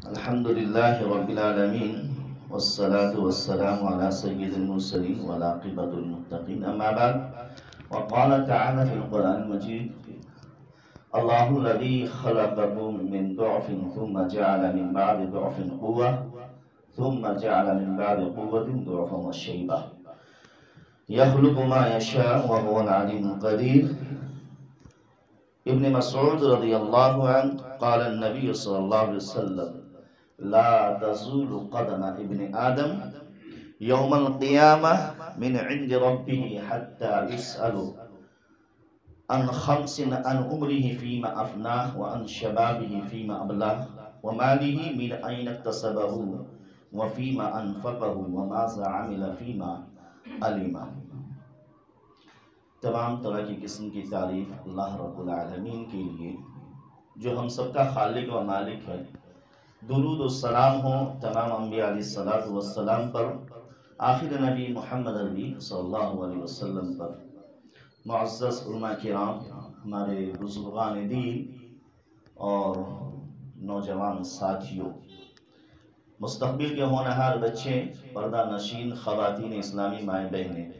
الحمد لله رب العالمين والصلاة والسلام على سيد المرسلين والعاقبة للمتقين أما بعد وقال تعالى في القرآن المجيد الله الذي خلقكم من ضعف ثم جعل من بعد ضعف قوة ثم جعل من بعد قوة ضعفا وشيبة يخلق ما يشاء وهو العليم القدير. ابن مسعود رضی اللہ عنہ قال النبی صلی اللہ علیہ وسلم لا تزول قدم ابن آدم يوم القيامة من عند ربه حتى يسأل عن خمس عن عمره فيما أفناه وعن شبابه فيما أبلاه وماله من أين اكتسبه وفيما أنفقه وماذا عمل فيما علمه. تمام طرح کی قسم کی تعریف اللہ رب العالمین کے لیے جو ہم سب کا خالق و مالک ہے. درود و سلام ہو تمام انبیاء علیہ الصلوۃ والسلام پر، آخر نبی محمد عربی صلی اللہ علیہ وسلم پر. معزز علماء کرام، ہمارے بزرگان دین اور نوجوان ساتھیوں، مستقبل کے ہونہار بچے، پردہ نشین خواتین اسلامی مائیں بہنیں،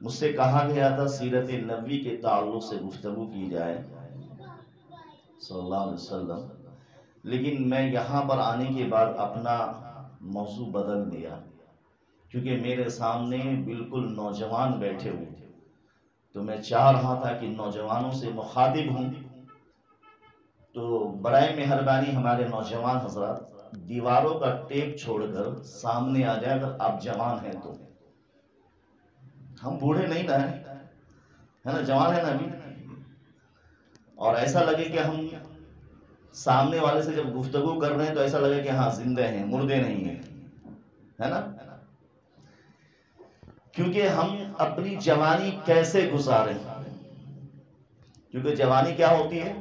مجھ سے کہا گیا تھا سیرت نبوی کے تعلق سے گفتگو کی جائے صلی اللہ علیہ وسلم، لیکن میں یہاں پر آنے کے بعد اپنا موضوع بدل دیا کیونکہ میرے سامنے بالکل نوجوان بیٹھے ہوئے تھے، تو میں چاہ رہا تھا کہ نوجوانوں سے مخاطب ہوں. تو برائے مہربانی ہمارے نوجوان حضرات دیواروں کا ٹیپ چھوڑ کر سامنے آ جائے. اگر آپ جوان ہیں تو، ہم بوڑھے نہیں نا ہیں، ہے نا، جوان ہیں نا ابھی، اور ایسا لگے کہ ہم سامنے والے سے جب گفتگو کر رہے ہیں تو ایسا لگے کہ ہاں زندہ ہیں، مردے نہیں ہیں، ہے نا. کیونکہ ہم اپنی جوانی کیسے گزاریں، کیونکہ جوانی کیا ہوتی ہے؟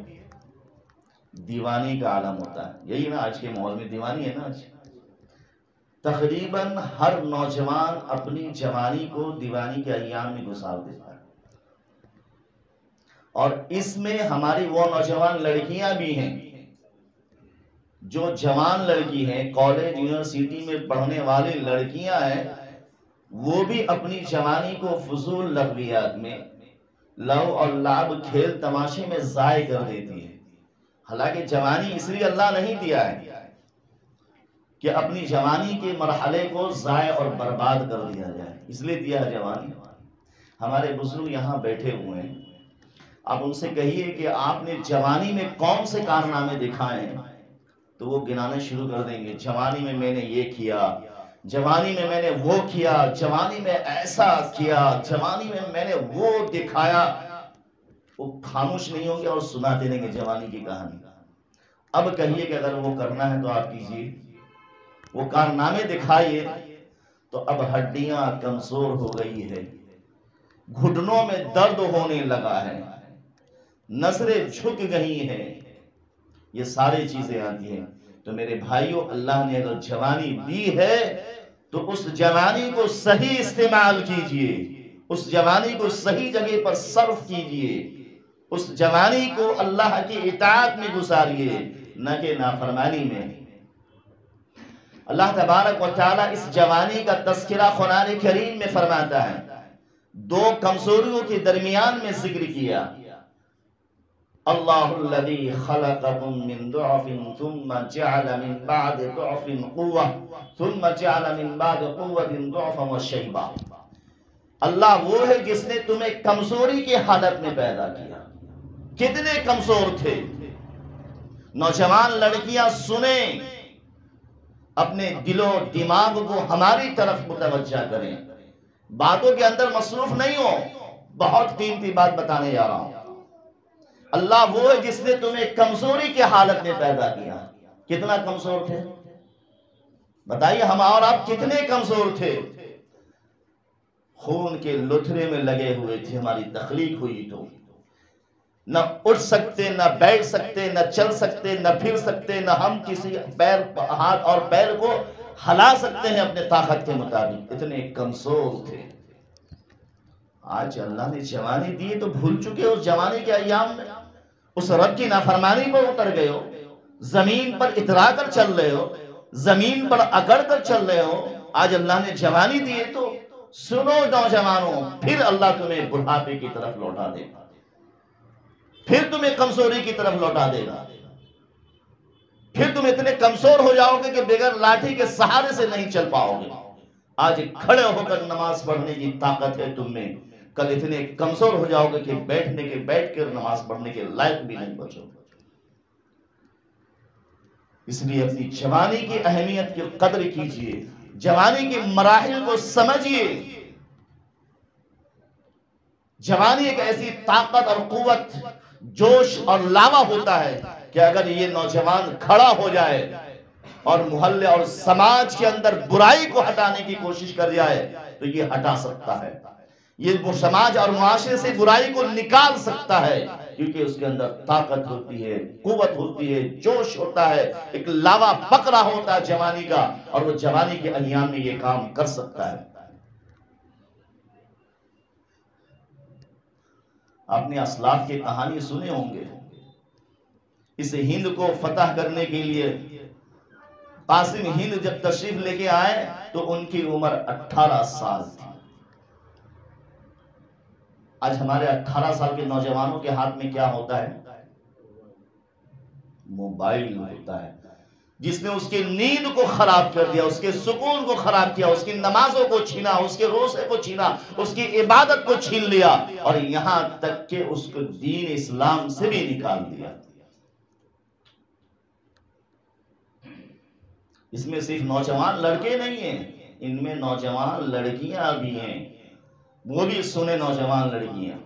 دیوانی کا عالم ہوتا ہے. یہی نا آج کے ماحول میں دیوانی ہے نا. آج تقریباً ہر نوجوان اپنی جوانی کو دیوانی کے ایام میں گزار دیتا ہے، اور اس میں ہماری وہ نوجوان لڑکیاں بھی ہیں جو جوان لڑکی ہیں، کالج یونیورسٹی میں پڑھنے والی لڑکیاں ہیں، وہ بھی اپنی جوانی کو فضول لغویات میں، لو اور لعب، کھیل تماشے میں ضائع کر دیتی ہے. حالانکہ جوانی اس لیے اللہ نہیں دیا ہے کہ اپنی جوانی کے مرحلے کو ضائع اور برباد کر دیا جائے، اس لیے دیا ہے جوانی. ہمارے بزرگ یہاں بیٹھے ہوئے ہیں، آپ ان سے کہیے کہ آپ نے جوانی میں کون سے کارنامے دکھائے ہیں، تو وہ گنانے شروع کر دیں گے. جوانی میں نے یہ کیا، جوانی میں نے وہ کیا، جوانی میں ایسا کیا، جوانی میں نے وہ دکھایا. وہ خاموش نہیں ہوں گے اور سناتے رہیں گے جوانی کی کہانی. اب کہیے کہ اگر وہ کرنا ہے تو آپ کیجیے، وہ کارنامے دکھائیے. تو اب ہڈیاں کمزور ہو گئی ہے، گھٹنوں میں درد ہونے لگا ہے، نظریں جھک گئی ہیں، یہ ساری چیزیں آتی ہیں. تو میرے بھائیوں، اللہ نے اگر جوانی دی ہے تو اس جوانی کو صحیح استعمال کیجئے، اس جوانی کو صحیح جگہ پر صرف کیجئے، اس جوانی کو اللہ کی اطاعت میں گزاریے، نہ کہ نافرمانی میں. اللہ تبارک و تعالیٰ اس جوانی کا تذکرہ قرآن کریم میں فرماتا ہے. دو کمزوریوں کے درمیان میں ذکر کیا. اللہ الذی خلقکم من ضعف ثم جعل من بعد ضعف قوة ثم جعل من بعد قوة ضعفا وشیبا. اللہ وہ ہے جس نے تمہیں کمزوری کی حالت میں پیدا کیا. کتنے کمزور تھے؟ نوجوان لڑکیاں سنیں، اپنے دل و دماغ کو ہماری طرف متوجہ کریں، باتوں کے اندر مصروف نہیں ہو. بہت قیمتی بات بتانے جا رہا ہوں. اللہ وہ ہے جس نے تمہیں کمزوری کی حالت میں پیدا کیا. کتنا کمزور تھے بتائیے؟ ہم اور آپ کتنے کمزور تھے؟ خون کے لتھڑے میں لگے ہوئے تھے. ہماری تخلیق ہوئی تو نہ اٹھ سکتے، نہ بیٹھ سکتے، نہ چل سکتے، نہ پھر سکتے، نہ ہم کسی ہاتھ اور پیر کو ہلا سکتے ہیں اپنے طاقت کے مطابق. اتنے کمزور تھے. آج اللہ نے جوانی دی تو بھول چکے اس جوانی کے ایام میں، اس رب کی نافرمانی پر اتر گئے ہو. زمین پر اترا کر چل رہے ہو، زمین پر اکڑ کر چل رہے ہو، آج اللہ نے جوانی دی ہے تو سنو نوجوانوں، پھر اللہ تمہیں بڑھاپے کی طرف لوٹا دے گا، پھر تمہیں کمزوری کی طرف لوٹا دے گا، پھر تم اتنے کمزور ہو جاؤ گے کہ بغیر لاٹھی کے سہارے سے نہیں چل پاؤ گے۔ آج کھڑے ہو کر نماز پڑھنے کی طاقت ہے تم میں، کل اتنے کمزور ہو جاؤ گے کہ بیٹھ کر نماز پڑھنے کے لائق بھی نہیں بچو گے۔ اس لیے اپنی جوانی کی اہمیت کی قدر کیجئے، جوانی کے مراحل کو سمجھیے۔ جوانی ایک ایسی طاقت اور قوت، جوش اور لاوا ہوتا ہے کہ اگر یہ نوجوان کھڑا ہو جائے اور محلے اور سماج کے اندر برائی کو ہٹانے کی کوشش کر جائے تو یہ ہٹا سکتا ہے، یہ وہ سماج اور معاشرے سے برائی کو نکال سکتا ہے، کیونکہ اس کے اندر طاقت ہوتی ہے، قوت ہوتی ہے، جوش ہوتا ہے، ایک لاوا پکڑا ہوتا ہے جوانی کا، اور وہ جوانی کے ایام میں یہ کام کر سکتا ہے۔ آپ نے اسلاف کی کہانی سنے ہوں گے، اس ہند کو فتح کرنے کے لیے قاسم ہند جب تشریف لے کے آئے تو ان کی عمر 18 سال تھی۔ آج ہمارے 18 سال کے نوجوانوں کے ہاتھ میں کیا ہوتا ہے؟ موبائل ہوتا ہے، جس نے اس کی نیند کو خراب کر دیا، اس کے سکون کو خراب کیا، اس کی نمازوں کو چھینا، اس کے روزے کو چھینا، اس کی عبادت کو چھین لیا، اور یہاں تک کہ اس کو دین اسلام سے بھی نکال دیا۔ اس میں صرف نوجوان لڑکے نہیں ہیں، ان میں نوجوان لڑکیاں بھی ہیں، وہ بھی سنے نوجوان لڑکیاں۔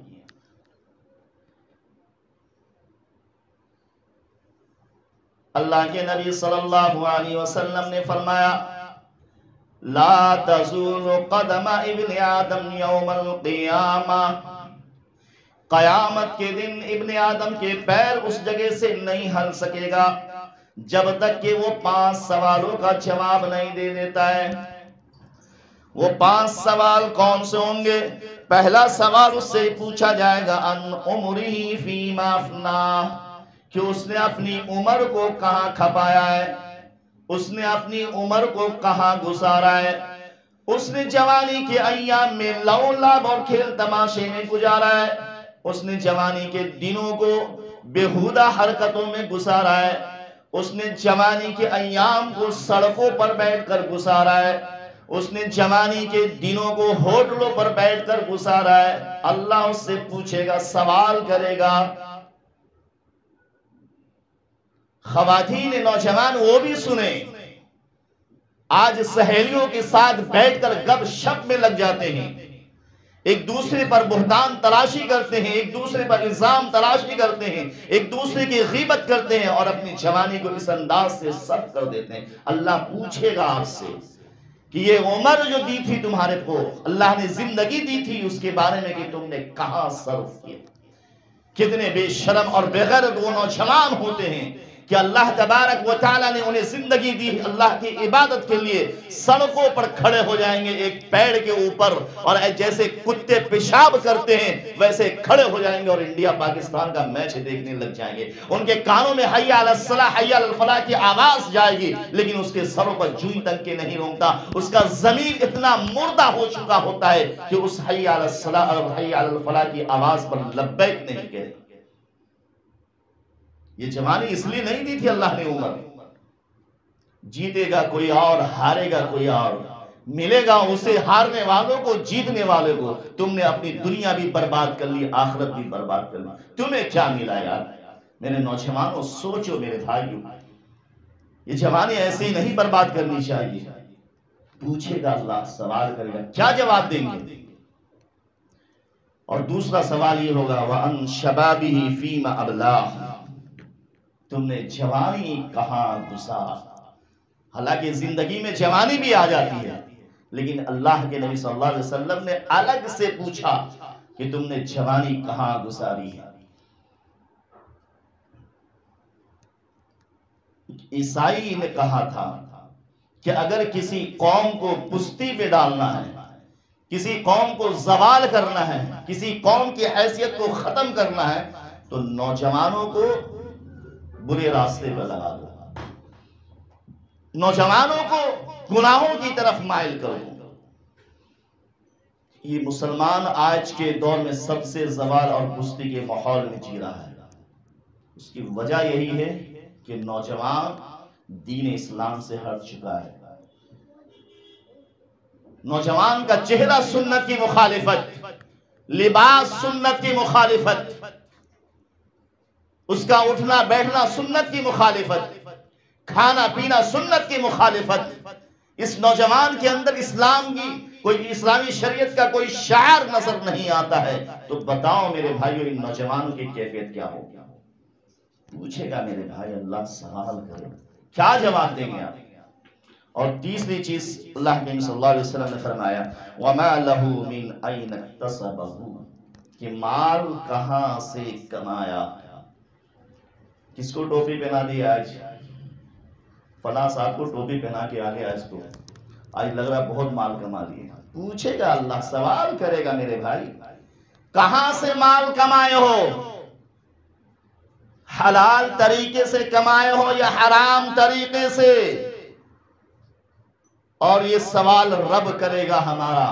اللہ کے نبی صلی اللہ علیہ وسلم نے فرمایا لا تزول قدم ابن آدم یوم القیامہ، قیامت کے دن ابن آدم کے پیر اس جگہ سے نہیں ہل سکے گا جب تک کہ وہ 5 سوالوں کا جواب نہیں دے دیتا ہے۔ وہ 5 سوال کون سے ہوں گے؟ پہلا سوال اس سے پوچھا جائے گا ان عمرہ فیما افناہ، کہ اس نے اپنی عمر کو کہاں کھپایا ہے، اس نے اپنی عمر کو کہاں گزارا ہے، اس نے جوانی کے ایام میں لو لعب اور کھیل تماشے میں گزارا ہے، اس نے جوانی کے دنوں کو بےہودہ حرکتوں میں گزارا ہے، اس نے جوانی کے ایام کو سڑکوں پر بیٹھ کر گزارا ہے، اس نے جوانی کے دنوں کو ہوٹلوں پر بیٹھ کر گزارا ہے۔ اللہ اس سے پوچھے گا، سوال کرے گا۔ خواتین نوجوان وہ بھی سنیں، آج سہیلیوں کے ساتھ بیٹھ کر گپ شپ میں لگ جاتے ہیں، ایک دوسرے پر بہتان تلاشی کرتے ہیں، ایک دوسرے پر الزام تلاشی کرتے ہیں، ایک دوسرے کی غیبت کرتے ہیں، اور اپنی جوانی کو اس انداز سے صرف کر دیتے ہیں۔ اللہ پوچھے گا آپ سے کہ یہ عمر جو دی تھی تمہارے کو، اللہ نے زندگی دی تھی، اس کے بارے میں کہ تم نے کہاں صرف کیا۔ کتنے بے شرم اور بے غیرت وہ نوجوان ہوتے ہیں کہ اللہ تبارک و تعالیٰ نے انہیں زندگی دی اللہ کی عبادت کے لیے، سڑکوں پر کھڑے ہو جائیں گے ایک پیڑ کے اوپر، اور جیسے کتے پیشاب کرتے ہیں ویسے کھڑے ہو جائیں گے اور انڈیا پاکستان کا میچ دیکھنے لگ جائیں گے۔ ان کے کانوں میں حی علی الصلاح حی علی الفلاح کی آواز جائے گی، لیکن اس کے سروں پر جوئی تک کے نہیں رونگتا، اس کا ضمیر اتنا مردہ ہو چکا ہوتا ہے کہ اس حی علی الصلاح اور حی علی الفلاح کی آواز پر لبیک نہیں کہے۔ یہ جوانی اس لیے نہیں دی تھی اللہ نے عمر، جیتے گا کوئی اور، ہارے گا کوئی اور، ملے گا اسے ہارنے والوں کو، جیتنے والے کو۔ تم نے اپنی دنیا بھی برباد کر لی، آخرت بھی برباد کر لی، تمہیں کیا ملا یار؟ میرے نوجوانوں سوچو، میرے بھائیوں، یہ جوانی ایسے ہی نہیں برباد کرنی چاہیے۔ پوچھے گا اللہ، سوال کرے گا، کیا جواب دیں گے؟ اور دوسرا سوال یہ ہوگا وَأَن شَبَابِهِ فِيمَ أَبْلَاهُ، تم نے جوانی کہاں گزارا؟ حالانکہ زندگی میں جوانی بھی آ جاتی ہے، لیکن اللہ کے نبی صلی اللہ علیہ وسلم نے الگ سے پوچھا کہ تم نے جوانی کہاں گزاری ہے۔ عیسائی نے کہا تھا کہ اگر کسی قوم کو پستی پہ ڈالنا ہے، کسی قوم کو زوال کرنا ہے، کسی قوم کی حیثیت کو ختم کرنا ہے، تو نوجوانوں کو برے راستے پہ لگا دو، نوجوانوں کو گناہوں کی طرف مائل کرو۔ یہ مسلمان آج کے دور میں سب سے زوال اور پستی کے ماحول میں جی رہا ہے۔ اس کی وجہ یہی ہے کہ نوجوان دین اسلام سے ہٹ چکا ہے۔ نوجوان کا چہرہ سنت کی مخالفت، لباس سنت کی مخالفت، اس کا اٹھنا بیٹھنا سنت کی مخالفت، کھانا پینا سنت کی مخالفت۔ اس نوجوان کے اندر اسلام کی کوئی اسلامی شریعت کا کوئی شعار نظر نہیں آتا ہے۔ تو بتاؤ میرے بھائیو ان نوجوانوں کی کیفیت کیا ہوگی؟ پوچھے گا میرے بھائی، اللہ سوال کرے، کیا جواب دیں گے آپ؟ اور تیسری چیز اللہ کے نبی صلی اللہ علیہ وسلم نے فرمایا وَمَا لَهُ مِنْ أَيْنَ اكْتَسَبَهُ، کہ مال کہاں سے کمایا۔ کس کو ٹوپی پہنا دی آج؟ فلاں صاحب کو ٹوپی پہنا کے آگے آج تو آج لگ رہا بہت مال کما لیے۔ پوچھے گا اللہ، سوال کرے گا میرے بھائی، کہاں سے مال کمائے ہو؟ حلال طریقے سے کمائے ہو یا حرام طریقے سے؟ اور یہ سوال رب کرے گا ہمارا۔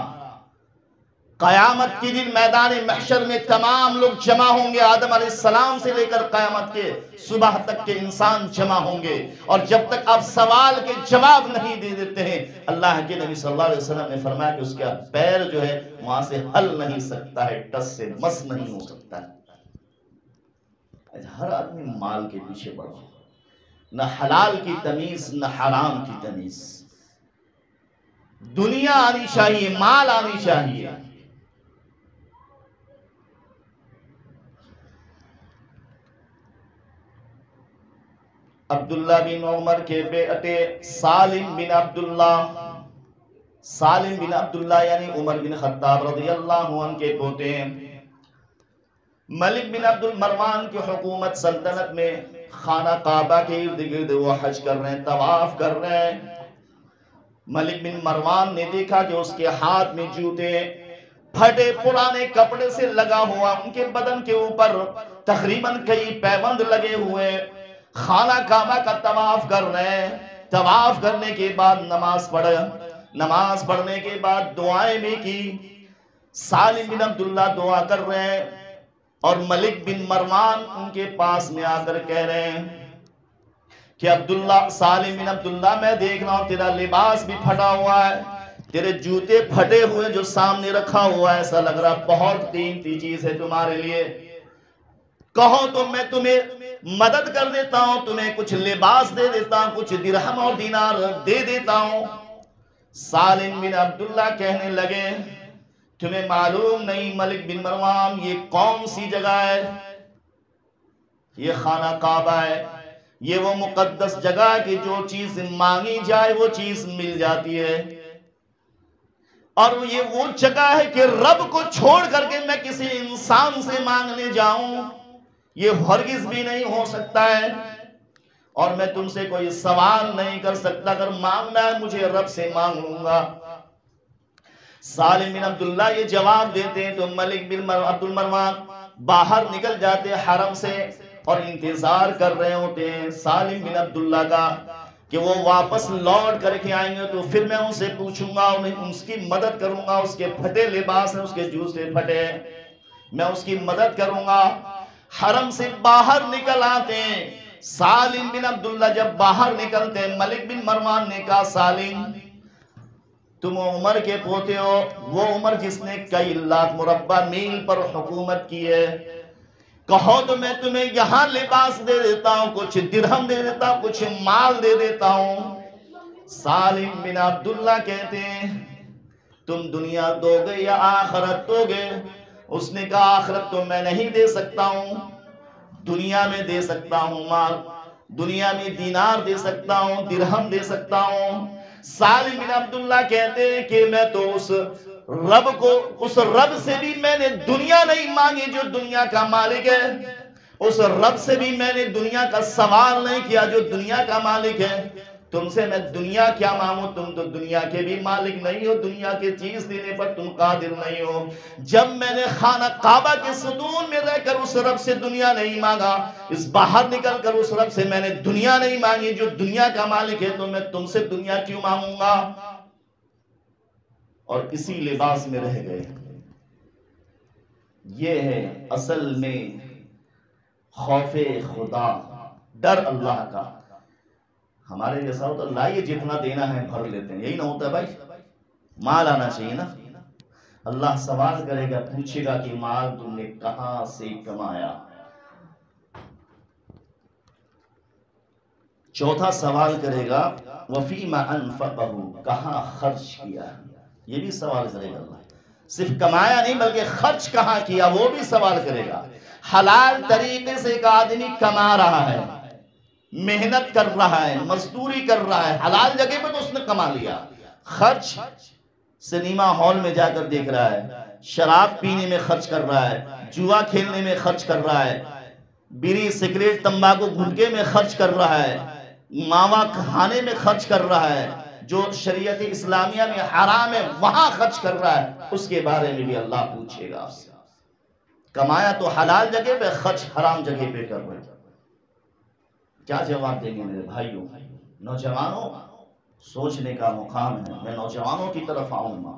قیامت کے دن میدان محشر میں تمام لوگ جمع ہوں گے، آدم علیہ السلام سے لے کر قیامت کے صبح تک کے انسان جمع ہوں گے، اور جب تک آپ سوال کے جواب نہیں دے دیتے ہیں، اللہ کے نبی صلی اللہ علیہ وسلم نے فرمایا کہ اس کا پیر جو ہے وہاں سے ہل نہیں سکتا ہے، ٹس سے مس نہیں ہو سکتا ہے۔ ہر آدمی مال کے پیچھے پڑا، نہ حلال کی تمیز نہ حرام کی تمیز۔ دنیا آنی چاہیے، مال آنی چاہیے۔ عبداللہ بن عمر کے بیٹے سالم بن عبداللہ یعنی عمر بن خطاب رضی اللہ عنہ کے پوتے ہیں۔ ملک بن عبد المروان کی حکومت سلطنت میں خانہ کعبہ کے ارد گرد وہ حج کر رہے ہیں، طواف کر رہے ہیں۔ ملک بن مروان نے دیکھا کہ اس کے ہاتھ میں جوتے پھٹے پرانے کپڑے سے لگا ہوا، ان کے بدن کے اوپر تقریباً کئی پیبند لگے ہوئے، خانہ کعبہ کا طواف کر رہے ہیں۔ طواف کرنے کے بعد نماز پڑھا، نماز پڑھنے کے بعد دعائیں بھی کی۔ سالم بن عبداللہ دعا کر رہے ہیں اور ملک بن مروان ان کے پاس میں آ کر کہہ رہے ہیں کہ عبداللہ، سالم بن عبداللہ، میں دیکھ رہا ہوں تیرا لباس بھی پھٹا ہوا ہے، تیرے جوتے پھٹے ہوئے جو سامنے رکھا ہوا ہے، ایسا لگ رہا بہت قیمتی چیز ہے تمہارے لیے، کہو تو میں تمہیں مدد کر دیتا ہوں، تمہیں کچھ لباس دے دیتا ہوں، کچھ درہم اور دینار دے دیتا ہوں۔ سالم بن عبداللہ کہنے لگے تمہیں معلوم نہیں ملک بن مروان یہ کون سی جگہ ہے؟ یہ خانہ کعبہ ہے، یہ وہ مقدس جگہ کہ جو چیز مانگی جائے وہ چیز مل جاتی ہے، اور یہ وہ جگہ ہے کہ رب کو چھوڑ کر کے میں کسی انسان سے مانگنے جاؤں، یہ ہرگز بھی نہیں ہو سکتا ہے، اور میں تم سے کوئی سوال نہیں کر سکتا، اگر مانگنا ہے مجھے رب سے مانگ لوں گا۔ سالم بن عبداللہ یہ جواب دیتے ہیں تو ملک بن عبد المروان باہر نکل جاتے حرم سے اور انتظار کر رہے ہوتے ہیں سالم بن عبداللہ کا کہ وہ واپس لوٹ کر کے آئیں گے تو پھر میں ان سے پوچھوں گا، اس کی مدد کروں گا، اس کے پھٹے لباس ہیں، اس کے جوتے پھٹے، میں اس کی مدد کروں گا۔ حرم سے باہر نکل آتے ہیں، سالم بن عبداللہ جب باہر نکلتے ہیں ملک بن مروان نے کہا سالم تم عمر کے پوتے ہو، وہ عمر جس نے کئی لاکھ مربع میل پر حکومت کی ہے، کہو تو میں تمہیں یہاں لباس دے دیتا ہوں، کچھ درہم دے دیتا ہوں، کچھ مال دے دیتا ہوں۔ سالم بن عبداللہ کہتے ہیں تم دنیا دو گے یا آخرت دو گے؟ اس نے کہا آخرت تو میں نہیں دے سکتا ہوں، دنیا میں دے سکتا ہوں مال، دنیا میں دینار دے سکتا ہوں، درہم دے سکتا ہوں۔ سالم بن عبداللہ کہتے ہیں کہ میں تو اس رب سے بھی میں نے دنیا نہیں مانگی جو دنیا کا مالک ہے، اس رب سے بھی میں نے دنیا کا سوال نہیں کیا جو دنیا کا مالک ہے، تم سے میں دنیا کیا مانگوں، تم تو دنیا کے بھی مالک نہیں ہو، دنیا کے چیز دینے پر تم قادر نہیں ہو۔ جب میں نے خانہ کعبہ کے ستون میں رہ کر اس رب سے دنیا نہیں مانگا، اس باہر نکل کر اس رب سے میں نے دنیا نہیں مانگی جو دنیا کا مالک ہے، تو میں تم سے دنیا کیوں مانگوں گا؟ اور اسی لباس میں رہ گئے۔ یہ ہے اصل میں خوف خدا، ڈر اللہ کا۔ ہمارے جیسا ہوتا لائیے جتنا دینا ہے بھر لیتے ہیں، یہی نہ ہوتا بھائی؟ مال آنا چاہیے نا۔ اللہ سوال کرے گا، پوچھے گا کہ مال تم نے کہاں سے کمایا؟ چوتھا سوال کرے گا وَفِيمَ أَنفَقَهُ، کہاں خرچ کیا؟ یہ بھی سوال کرے گا اللہ۔ صرف کمایا نہیں بلکہ خرچ کہاں کیا وہ بھی سوال کرے گا۔ حلال طریقے سے ایک آدمی کما رہا ہے، محنت کر رہا ہے، مزدوری کر رہا ہے، حلال جگہ پہ تو اس نے کما لیا۔ خرچ سنیما ہال میں جا کر دیکھ رہا ہے، شراب پینے میں خرچ کر رہا ہے، جوا کھیلنے میں خرچ کر رہا ہے، بیڑی سگریٹ تمباکو گھٹکے میں خرچ کر رہا ہے، ماوا کھانے میں خرچ کر رہا ہے، جو شریعت اسلامیہ میں حرام ہے وہاں خرچ کر رہا ہے، اس کے بارے میں بھی اللہ پوچھے گا آپ سے۔ کمایا تو حلال جگہ پہ، خرچ حرام جگہ پہ کر رہے۔ کیا جواب دیں گے میرے بھائیوں؟ نوجوانوں، سوچنے کا مقام ہے۔ میں نوجوانوں کی طرف آؤں گا۔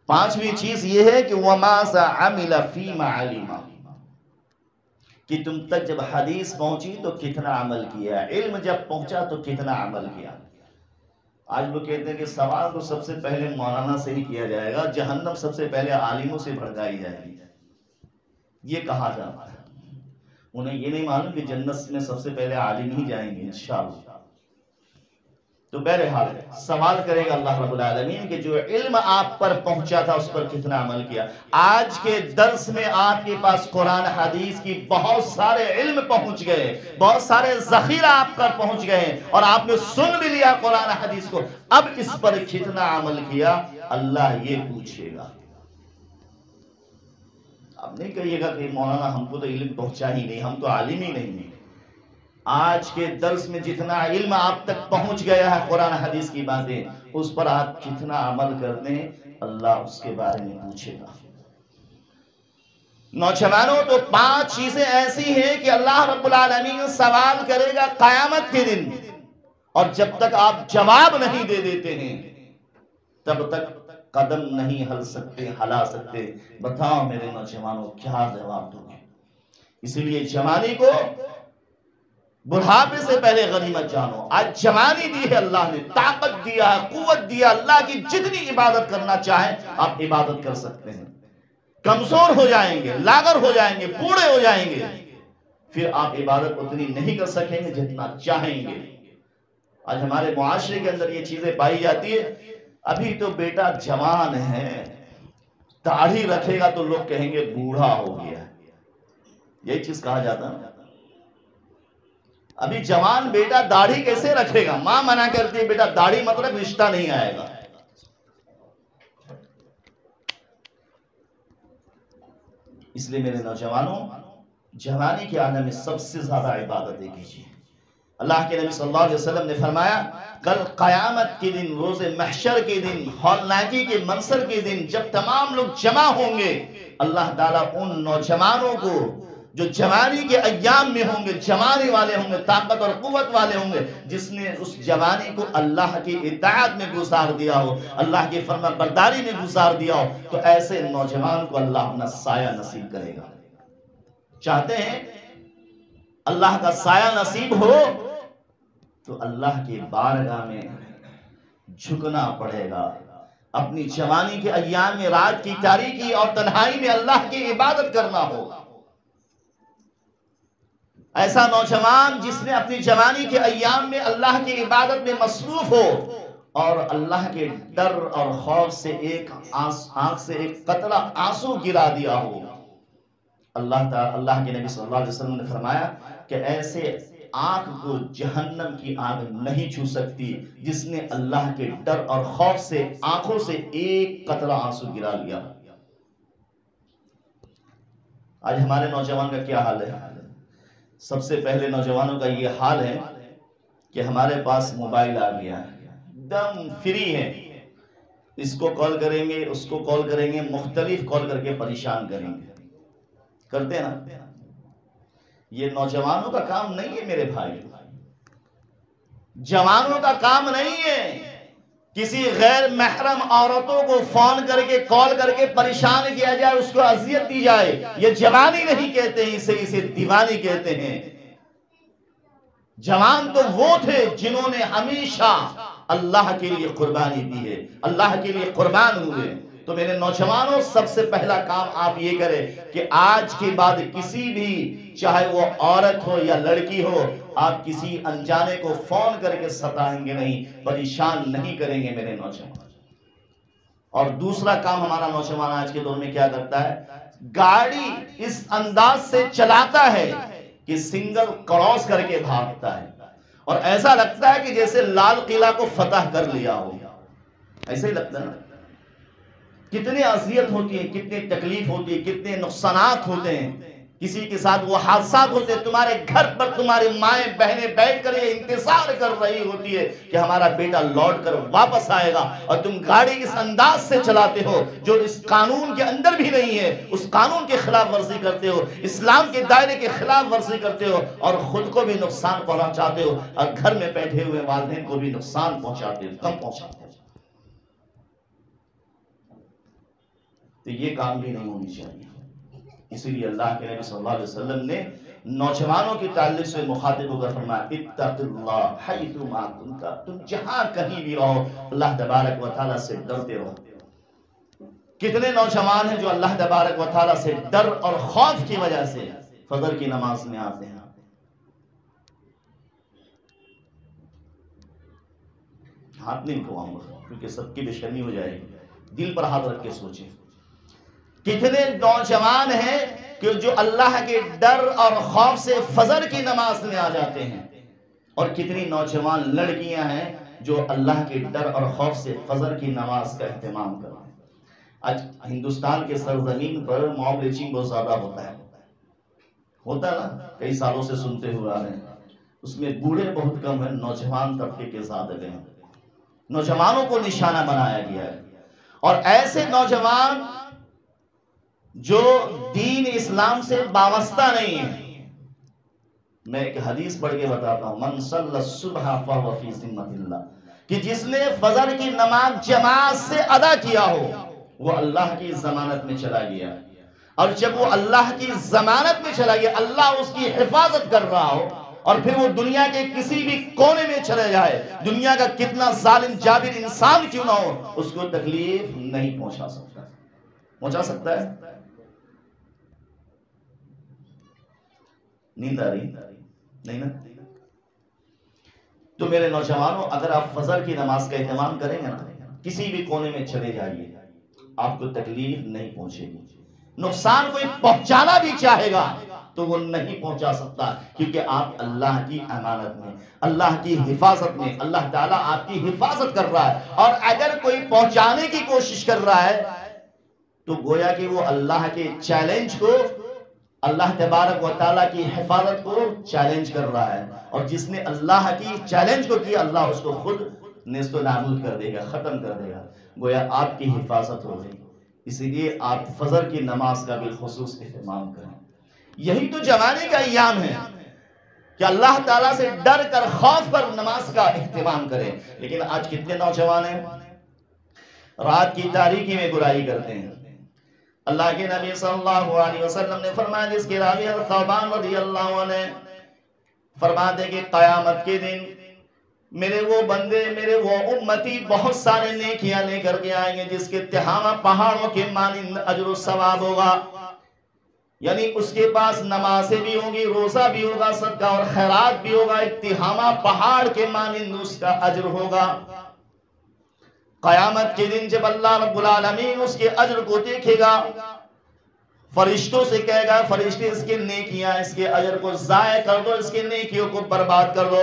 پانچویں چیز یہ ہے کہ وَمَا عَمِلَ فِيمَا عَلِمَ، کہ تم تک جب حدیث پہنچی تو کتنا عمل کیا، علم جب پہنچا تو کتنا عمل کیا۔ آج لوگ کہتے ہیں کہ سوال تو سب سے پہلے مولانا سے ہی کیا جائے گا، جہنم سب سے پہلے عالموں سے بھڑکائی جائے گی۔ یہ کہا جاتا ہے، انہیں یہ نہیں معلوم کہ جنت میں سب سے پہلے عالم ہی جائیں گے انشاءاللہ۔ تو بہرحال سوال کرے گا اللہ رب العالمین کہ جو علم آپ پر پہنچا تھا اس پر کتنا عمل کیا۔ آج کے درس میں آپ کے پاس قرآن حدیث کی بہت سارے علم پہنچ گئے، بہت سارے ذخیرہ آپ پر پہنچ گئے، اور آپ نے سن بھی لیا قرآن حدیث کو، اب اس پر کتنا عمل کیا اللہ یہ پوچھے گا۔ آپ نہیں کہیے گا کہ مولانا ہم کو تو علم پہنچا ہی نہیں، ہم تو عالم ہی نہیں ہیں۔ آج کے درس میں جتنا علم آپ تک پہنچ گیا ہے قرآن حدیث کی باتیں، اس پر آپ کتنا عمل کرتے ہیں اللہ اس کے بارے میں پوچھے گا۔ نوجوانوں، تو 5 چیزیں ایسی ہیں کہ اللہ رب العالمین سوال کرے گا قیامت کے دن، اور جب تک آپ جواب نہیں دے دیتے ہیں تب تک قدم نہیں ہلا سکتے۔ بتاؤ میرے نوجوانوں کیا جواب دو گے؟ اسی لیے جوانی کو بڑھاپے سے پہلے غنیمت جانو۔ آج جوانی دی ہے اللہ نے، طاقت دیا ہے، قوت دیا، اللہ کی جتنی عبادت کرنا چاہیں آپ عبادت کر سکتے ہیں۔ کمزور ہو جائیں گے، لاغر ہو جائیں گے، بوڑھے ہو جائیں گے، پھر آپ عبادت اتنی نہیں کر سکیں گے جتنا چاہیں گے۔ آج ہمارے معاشرے کے اندر یہ چیزیں پائی جاتی ہے، ابھی تو بیٹا جوان ہے، داڑھی رکھے گا تو لوگ کہیں گے بوڑھا ہو گیا، یہی چیز کہا جاتا ہے۔ ابھی جوان بیٹا داڑھی کیسے رکھے گا؟ ماں منع کرتی ہے بیٹا داڑھی مت رکھ، رشتہ نہیں آئے گا۔ اس لیے میرے نوجوانوں، جوانی کے عالم میں سب سے زیادہ عبادتیں کیجیے۔ اللہ کے نبی صلی اللہ علیہ وسلم نے فرمایا کل قیامت کے دن، روز محشر کے دن، ہولناکی کے منظر کے دن، جب تمام لوگ جمع ہوں گے، اللہ تعالیٰ ان نوجوانوں کو جو جوانی کے ایام میں ہوں گے، جوانی والے ہوں گے، طاقت اور قوت والے ہوں گے، جس نے اس جوانی کو اللہ کی اطاعت میں گزار دیا ہو، اللہ کی فرما برداری میں گزار دیا ہو، تو ایسے نوجوان کو اللہ اپنا سایہ نصیب کرے گا۔ چاہتے ہیں اللہ کا سایہ نصیب ہو تو اللہ کی بارگاہ میں جھکنا پڑے گا۔ اپنی جوانی کے ایام میں رات کی تاریکی اور تنہائی میں اللہ کی عبادت کرنا ہو۔ ایسا نوجوان جس نے اپنی جوانی کے ایام میں اللہ کی عبادت میں مصروف ہو اور اللہ کے ڈر اور خوف سے ایک آنکھ سے ایک قطرہ آنسو گرا دیا ہو، اللہ کے نبی صلی اللہ علیہ وسلم نے فرمایا کہ ایسے آنکھ کو جہنم کی آگ نہیں چھو سکتی جس نے اللہ کے ڈر اور خوف سے آنکھوں سے ایک قطرہ آنسو گرا لیا۔ آج ہمارے نوجوان کا کیا حال ہے؟ سب سے پہلے نوجوانوں کا یہ حال ہے کہ ہمارے پاس موبائل آ گیا ہے، دم فری ہے، اس کو کال کریں گے، اس کو کال کریں گے، مختلف کال کر کے پریشان کریں گے، کرتے ہیں نا؟ یہ نوجوانوں کا کام نہیں ہے میرے بھائی، جوانوں کا کام نہیں ہے کسی غیر محرم عورتوں کو فون کر کے کال کر کے پریشان کیا جائے، اس کو اذیت دی جائے۔ یہ جوانی نہیں کہتے ہیں، اسے دیوانی کہتے ہیں۔ جوان تو وہ تھے جنہوں نے ہمیشہ اللہ کے لیے قربانی دی ہے، اللہ کے لیے قربان ہوئے۔ تو میرے نوجوانوں، سب سے پہلا کام آپ یہ کریں کہ آج کے بعد کسی بھی، چاہے وہ عورت ہو یا لڑکی ہو، آپ کسی انجانے کو فون کر کے ستائیں گے نہیں، پریشان نہیں کریں گے میرے نوجوان۔ اور دوسرا کام ہمارا نوجوان آج کے دور میں کیا کرتا ہے؟ گاڑی اس انداز سے چلاتا ہے کہ سنگل کراس کر کے بھاگتا ہے، اور ایسا لگتا ہے کہ جیسے لال قلعہ کو فتح کر لیا ہو، ایسے ہی لگتا ہے۔ کتنی اذیت ہوتی ہے، کتنی تکلیف ہوتی ہے، کتنے نقصانات ہوتے ہیں، کسی کے ساتھ وہ حادثات ہوتے ہیں۔ تمہارے گھر پر تمہاری مائیں بہنیں بیٹھ کر یہ انتظار کر رہی ہوتی ہے کہ ہمارا بیٹا لوٹ کر واپس آئے گا، اور تم گاڑی اس انداز سے چلاتے ہو جو اس قانون کے اندر بھی نہیں ہے، اس قانون کے خلاف ورزی کرتے ہو، اسلام کے دائرے کے خلاف ورزی کرتے ہو، اور خود کو بھی نقصان پہنچاتے ہو، اور گھر میں بیٹھے ہوئے والدین کو بھی نقصان پہنچاتے ہو، کم پہنچاتے ہو۔ تو یہ کام بھی نہیں ہونی چاہیے۔ اسی لیے اللہ کے نبی صلی اللہ علیہ وسلم نے نوجوانوں کے تعلق سے مخاطب ہو کر فرمایا، اتق اللہ حیث ما کنت، تم جہاں کہیں بھی رہو اللہ تبارک و تعالیٰ سے ڈرتے رہو۔ کتنے نوجوان ہیں جو اللہ تبارک و تعالیٰ سے ڈر اور خوف کی وجہ سے فجر کی نماز میں آتے ہیں۔ ہاتھ نہیں اٹھواؤں گا کیونکہ سب کی بے شرمی ہو جائے گی، دل پر ہاتھ رکھ کے سوچیں۔ کتنے نوجوان ہیں کہ جو اللہ کے ڈر اور خوف سے فجر کی نماز میں آ جاتے ہیں، اور کتنی نوجوان لڑکیاں ہیں جو اللہ کے ڈر اور خوف سے فجر کی نماز کا اہتمام کرتے ہیں۔ آج ہندوستان کے سرزمین پر موب لنچنگ بہت زیادہ ہوتا ہے نا، کئی سالوں سے سنتے ہوئے آ رہے ہیں۔ اس میں بوڑھے بہت کم ہیں، نوجوان طبقے کے زیادہ ہیں۔ نوجوانوں کو نشانہ بنایا گیا ہے، اور ایسے نوجوان جو دین اسلام سے وابستہ نہیں ہے۔ میں ایک حدیث پڑھ کے بتاتا ہوں، من صلی الصبح فہو فی ذمۃ اللہ، کہ جس نے فجر کی نماز جماعت سے ادا کیا ہو وہ اللہ کی ضمانت میں چلا گیا، اور جب وہ اللہ کی ضمانت میں چلا گیا، اللہ اس کی حفاظت کر رہا ہو، اور پھر وہ دنیا کے کسی بھی کونے میں چلے جائے، دنیا کا کتنا ظالم جابر انسان کیوں نہ ہو، اس کو تکلیف نہیں پہنچا سکتا۔ پہنچا سکتا ہے؟ نیند آ رہی نہیں نا؟ تو میرے نوجوانوں، اگر آپ فجر کی نماز کا اہتمام کریں گے نا، کسی بھی کونے میں چلے جائیے، آپ کو تکلیف نہیں پہنچے گی۔ نقصان کوئی پہنچانا بھی چاہے گا تو وہ نہیں پہنچا سکتا، کیونکہ آپ اللہ کی امانت میں، اللہ کی حفاظت میں، اللہ تعالیٰ آپ کی حفاظت کر رہا ہے۔ اور اگر کوئی پہنچانے کی کوشش کر رہا ہے تو گویا کہ وہ اللہ کے چیلنج کو، اللہ تبارک و تعالیٰ کی حفاظت کو چیلنج کر رہا ہے، اور جس نے اللہ کی چیلنج کو کیا، اللہ اس کو خود نیست و نابود کر دے گا، ختم کر دے گا۔ گویا آپ کی حفاظت ہو گئی۔ اسی لیے آپ فجر کی نماز کا بالخصوص اہتمام کریں۔ یہی تو جوانی کا ایام ہے کہ اللہ تعالیٰ سے ڈر کر خوف پر نماز کا اہتمام کریں۔ لیکن آج کتنے نوجوان ہیں رات کی تاریکی میں برائی کرتے ہیں۔ اللہ کے نبی صلی اللہ علیہ وسلم نے فرمایا، جس کے راوی ثوبان رضی اللہ عنہ فرماتے کہ قیامت کے دن میرے وہ بندے، میرے وہ امتی بہت سارے نیکیاں لے کر کے آئیں گے جس کے تہامہ پہاڑوں کے مانند اجر و ثواب ہوگا، یعنی اس کے پاس نمازیں بھی ہوں گی، روزہ بھی ہوگا، صدقہ اور خیرات بھی ہوگا، تہامہ پہاڑ کے مانند اس کا اجر ہوگا۔ قیامت کے دن جب اللہ رب العالمین اس کے اجر کو دیکھے گا، فرشتوں سے کہے گا، فرشتے اس کے نیکیاں، اس کے اجر کو ضائع کر دو، اس کے نیکیوں کو برباد کر دو۔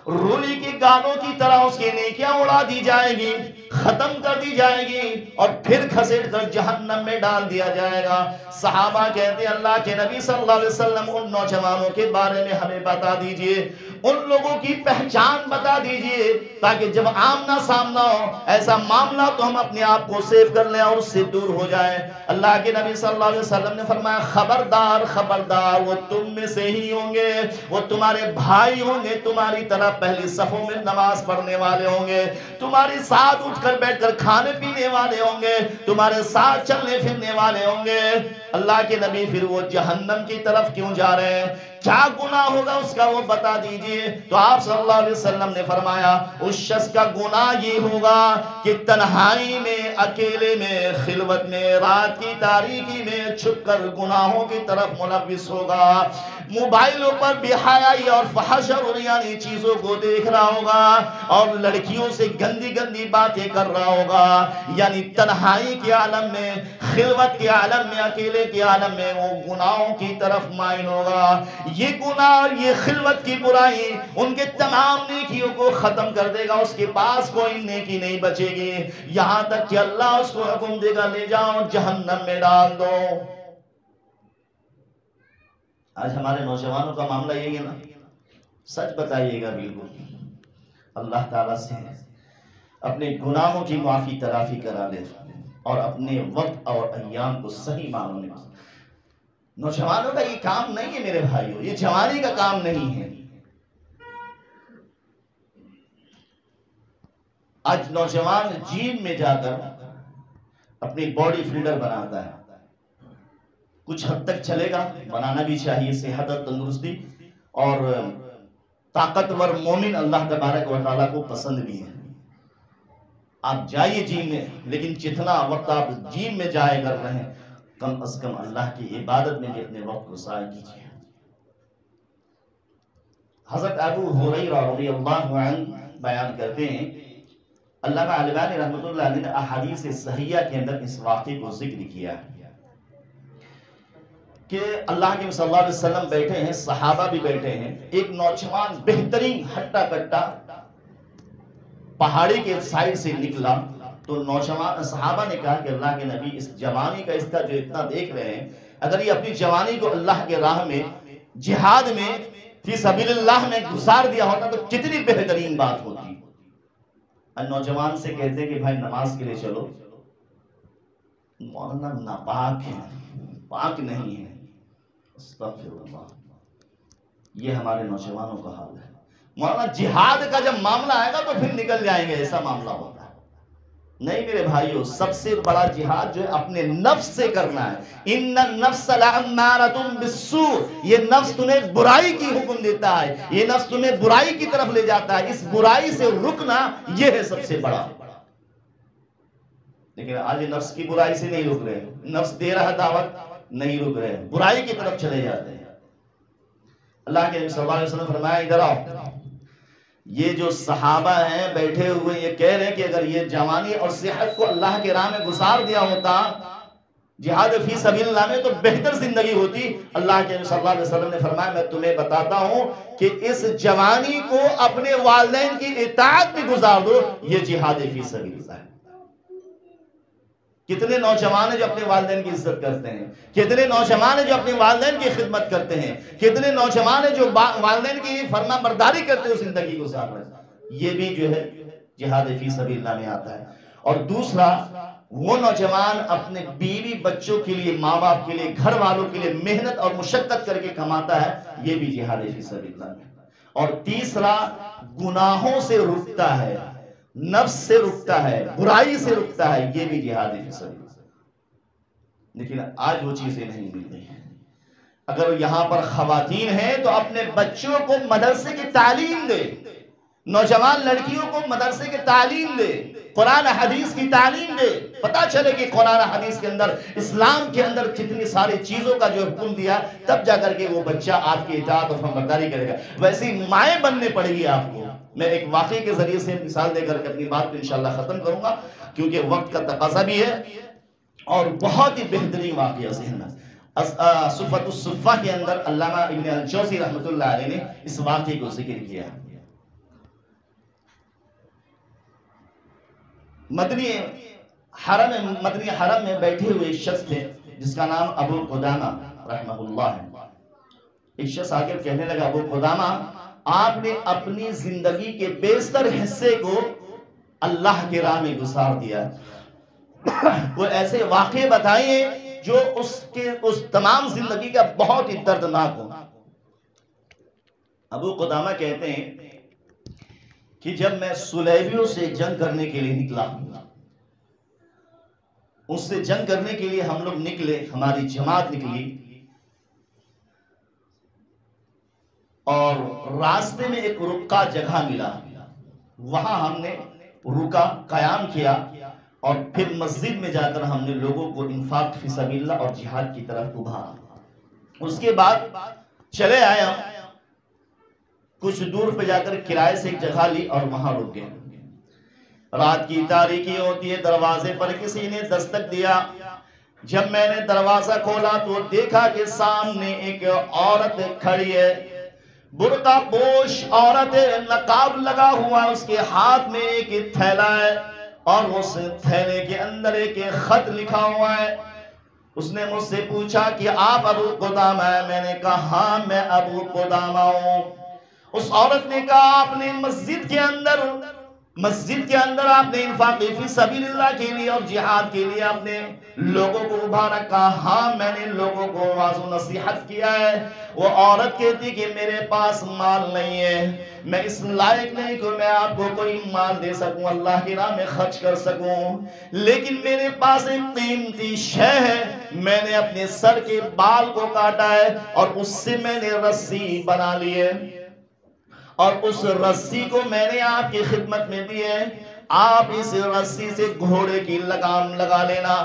رولی کے گالوں کی طرح اس کی نیکیاں اڑا دی جائے گی، ختم کر دی جائے گی، اور پھر گھسیٹ کر جہنم میں ڈال دیا جائے گا۔ صحابہ کہتے ہیں اللہ کے نبی صلی اللہ علیہ وسلم ان نوجوانوں کے بارے میں ہمیں بتا دیجئے، ان لوگوں کی پہچان بتا دیجئے تاکہ جب آمنا سامنا ہو ایسا معاملہ تو ہم اپنے آپ کو سیو کر لیں اور اس سے دور ہو جائیں۔ اللہ کے نبی صلی اللہ علیہ وسلم نے فرمایا خبردار خبردار، وہ تم میں سے ہی ہوں گے، وہ تمہارے بھائی ہوں گے، تمہاری طرح پہلی صفوں میں نماز پڑھنے والے ہوں گے، تمہارے ساتھ اٹھ کر بیٹھ کر کھانے پینے والے ہوں گے، تمہارے ساتھ چلنے پھرنے والے ہوں گے۔ اللہ کے نبی پھر وہ جہنم کی طرف کیوں جا رہے ہیں، کیا گناہ ہوگا اس کا وہ بتا دیجئے؟ تو آپ صلی اللہ علیہ وسلم نے فرمایا اس شخص کا گناہ یہ ہوگا کہ تنہائی میں، اکیلے میں، خلوت میں، رات کی تاریکی میں چھپ کر گناہوں کی طرف ملوث ہوگا، موبائلوں پر بے حیائی اور فحش اور عریانی چیزوں کو دیکھ رہا ہوگا اور لڑکیوں سے گندی گندی باتیں کر رہا ہوگا، یعنی تنہائی کے عالم میں، خلوت کے عالم میں، اکیلے کے عالم میں وہ گناہوں کی طرف مائل ہوگا۔ یہ گناہ اور یہ خلوت کی برائی ان کے تمام نیکیوں کو ختم کر دے گا، اس کے پاس کوئی نیکی نہیں بچے گی، یہاں تک کہ اللہ اس کو حکم دے گا لے جاؤ جہنم میں ڈال دو۔ آج ہمارے نوجوانوں کا معاملہ یہی ہے نا، سچ بتائیے گا بالکل، اللہ تعالیٰ سے اپنے گناہوں کی معافی تلافی کرا لے اور اپنے وقت اور ایام کو صحیح معنوں میں۔ نوجوانوں کا یہ کام نہیں ہے میرے بھائیوں، یہ جوانی کا کام نہیں ہے۔ آج نوجوان جیم میں جا کر اپنی باڈی فلڈر بناتا ہے، کچھ حد تک چلے گا، بنانا بھی چاہیے، صحت اور تندرستی اور طاقتور مومن اللہ تبارک و تعالیٰ کو پسند بھی ہے۔ آپ جائیے جیم میں، لیکن جتنا وقت آپ جیم میں جائے کر رہے ہیں کم از کم اللہ کی عبادت میں بھی اپنے وقت کو ضائع کیجیے۔ حضرت ابو ہریرہ رضی اللہ عنہ بیان کرتے ہیں، علامہ البانی رحمۃ اللہ علیہ نے احادیث صحیحہ کے اندر اس واقعے کو ذکر کیا کہ اللہ کے صلی اللہ علیہ وسلم بیٹھے ہیں، صحابہ بھی بیٹھے ہیں، ایک نوجوان بہترین ہٹا کٹا پہاڑی کے سائڈ سے نکلا تو نوجوان صحابہ نے کہا کہ اللہ کے نبی اس جوانی کا اس کا جو اتنا دیکھ رہے ہیں، اگر یہ اپنی جوانی کو اللہ کے راہ میں، جہاد میں، فی سبیل اللہ میں گزار دیا ہوتا تو کتنی بہترین بات ہوتی۔ نوجوان سے کہتے ہیں کہ بھائی نماز کے لیے چلو، مولانا ناپاک ہے، پاک نہیں ہے، استغفر اللہ۔ یہ ہمارے نوجوانوں کا حال ہے۔ مولانا جہاد کا جب معاملہ آئے گا تو پھر نکل جائیں گے، ایسا معاملہ ہوتا ہے۔ نہیں میرے بھائیو، سب سے بڑا جہاد جو ہے اپنے نفس سے کرنا ہے۔ ان النفس لامارۃ بالسوء، یہ نفس تمہیں برائی کی حکم دیتا ہے، یہ نفس تمہیں برائی کی طرف لے جاتا ہے، اس برائی سے رکنا یہ ہے سب سے بڑا۔ لیکن آج نفس کی برائی سے نہیں رک رہے، نفس دے رہا دعوت نہیں رک رہے، برائی کی طرف چلے جاتے ہیں۔ اللہ کے نبی صلی اللہ علیہ وسلم فرمایا ادھر آؤ، یہ جو صحابہ ہیں بیٹھے ہوئے یہ کہہ رہے ہیں کہ اگر یہ جوانی اور صحت کو اللہ کے راہ میں گزار دیا ہوتا جہاد فی سبیل اللہ میں تو بہتر زندگی ہوتی۔ اللہ کے نبی صلی اللہ علیہ وسلم نے فرمایا میں تمہیں بتاتا ہوں کہ اس جوانی کو اپنے والدین کی اطاعت میں گزار دو، یہ جہاد فی سبیل اللہ ہے۔ کتنے نوجوان ہیں جو اپنے والدین کی عزت کرتے ہیں، کتنے نوجوان ہیں جو اپنے والدین کی خدمت کرتے ہیں، کتنے نوجوان ہیں جو والدین کی فرما برداری کرتے ہیں زندگی گزار رہے ہیں۔ یہ بھی جو ہے جہاد فی سبیل اللہ میں آتا ہے۔ اور دوسرا، وہ نوجوان اپنے بیوی بچوں کے لیے، ماں باپ کے لیے، گھر والوں کے لیے محنت اور مشقت کر کے کماتا ہے، یہ بھی جہاد فی سبیل اللہ میں۔ اور تیسرا، گناہوں سے رکتا ہے، نفس سے رکتا ہے، برائی سے رکتا ہے، یہ بھی جہاد فی سبیل اللہ۔ لیکن آج وہ چیزیں نہیں مل رہی ہیں۔ اگر یہاں پر خواتین ہیں تو اپنے بچوں کو مدرسے کی تعلیم دے، نوجوان لڑکیوں کو مدرسے کی تعلیم دے، قرآن حدیث کی تعلیم دے، پتہ چلے کہ قرآن حدیث کے اندر، اسلام کے اندر کتنی ساری چیزوں کا جو حکم دیا، تب جا کر کے وہ بچہ آپ کی اطاعت اور فرمانبرداری کرے گا۔ ویسی مائیں بننے پڑے گی آپ کو۔ میں ایک واقعے کے ذریعے سے مثال دے کر کے اپنی بات کو انشاءاللہ ختم کروں گا، کیونکہ وقت کا تقاضا بھی ہے اور بہت ہی بہترین واقعہ ذہن ہے۔ صفۃ الصفہ کے اندر علامہ ابن الجوزی رحمۃ اللہ علیہ نے اس واقعے کو ذکر کیا۔ مدنی حرم میں بیٹھے ہوئے شخص تھے جس کا نام ابو قدامہ رحمہ اللہ ہے۔ ایک شخص آ کر کہنے لگا ابو قدامہ آپ نے اپنی زندگی کے بیشتر حصے کو اللہ کے راہ میں گزار دیا. وہ ایسے واقعے بتائیے جو اس تمام زندگی کا بہت ہی دردناک ہو. ابو قدامہ کہتے ہیں کہ جب میں سلیبیوں سے جنگ کرنے کے لیے نکلا، اس سے جنگ کرنے کے لیے ہم لوگ نکلے، ہماری جماعت نکلی، اور راستے میں ایک رکا جگہ ملا، وہاں ہم نے رکا، قیام کیا، اور پھر مسجد میں جا کر ہم نے لوگوں کو انفاق فی سبیل اللہ اور جہاد کی طرف ابھارا. اس کے بعد چلے آئے، ہم کچھ دور پہ جا کر کرائے سے ایک جگہ لی اور وہاں رک گئے. رات کی تاریکی ہوتی ہے، دروازے پر کسی نے دستک دیا. جب میں نے دروازہ کھولا تو دیکھا کہ سامنے ایک عورت کھڑی ہے، برقع پوش عورت ہے، نقاب لگا ہوا، اس کے ہاتھ میں ایک تھیلا ہے اور اس تھیلے کے اندر ایک خط لکھا ہوا ہے. اس نے مجھ سے پوچھا کہ آپ ابو قدامہ ہیں؟ میں نے کہا ہاں میں ابو قدامہ ہوں. اس عورت نے کہا آپ نے مسجد کے اندر آپ نے انفاق فی سبیل اللہ کے لیے اور جہاد کے لیے آپ نے لوگوں کو ابھارا. کہا ہاں میں نے لوگوں کو واعظ و نصیحت کیا ہے. وہ عورت کہتی کہ میرے پاس مال نہیں ہے، میں اس لائق نہیں کہ میں آپ کو کوئی مال دے سکوں، اللہ کی راہ میں خرچ کر سکوں، لیکن میرے پاس ایک قیمتی شے ہے. میں نے اپنے سر کے بال کو کاٹا ہے اور اس سے میں نے رسی بنا لی ہے، اور اس رسی کو میں نے آپ کی خدمت میں دی ہے. آپ اس رسی سے گھوڑے کی لگام لگا لینا،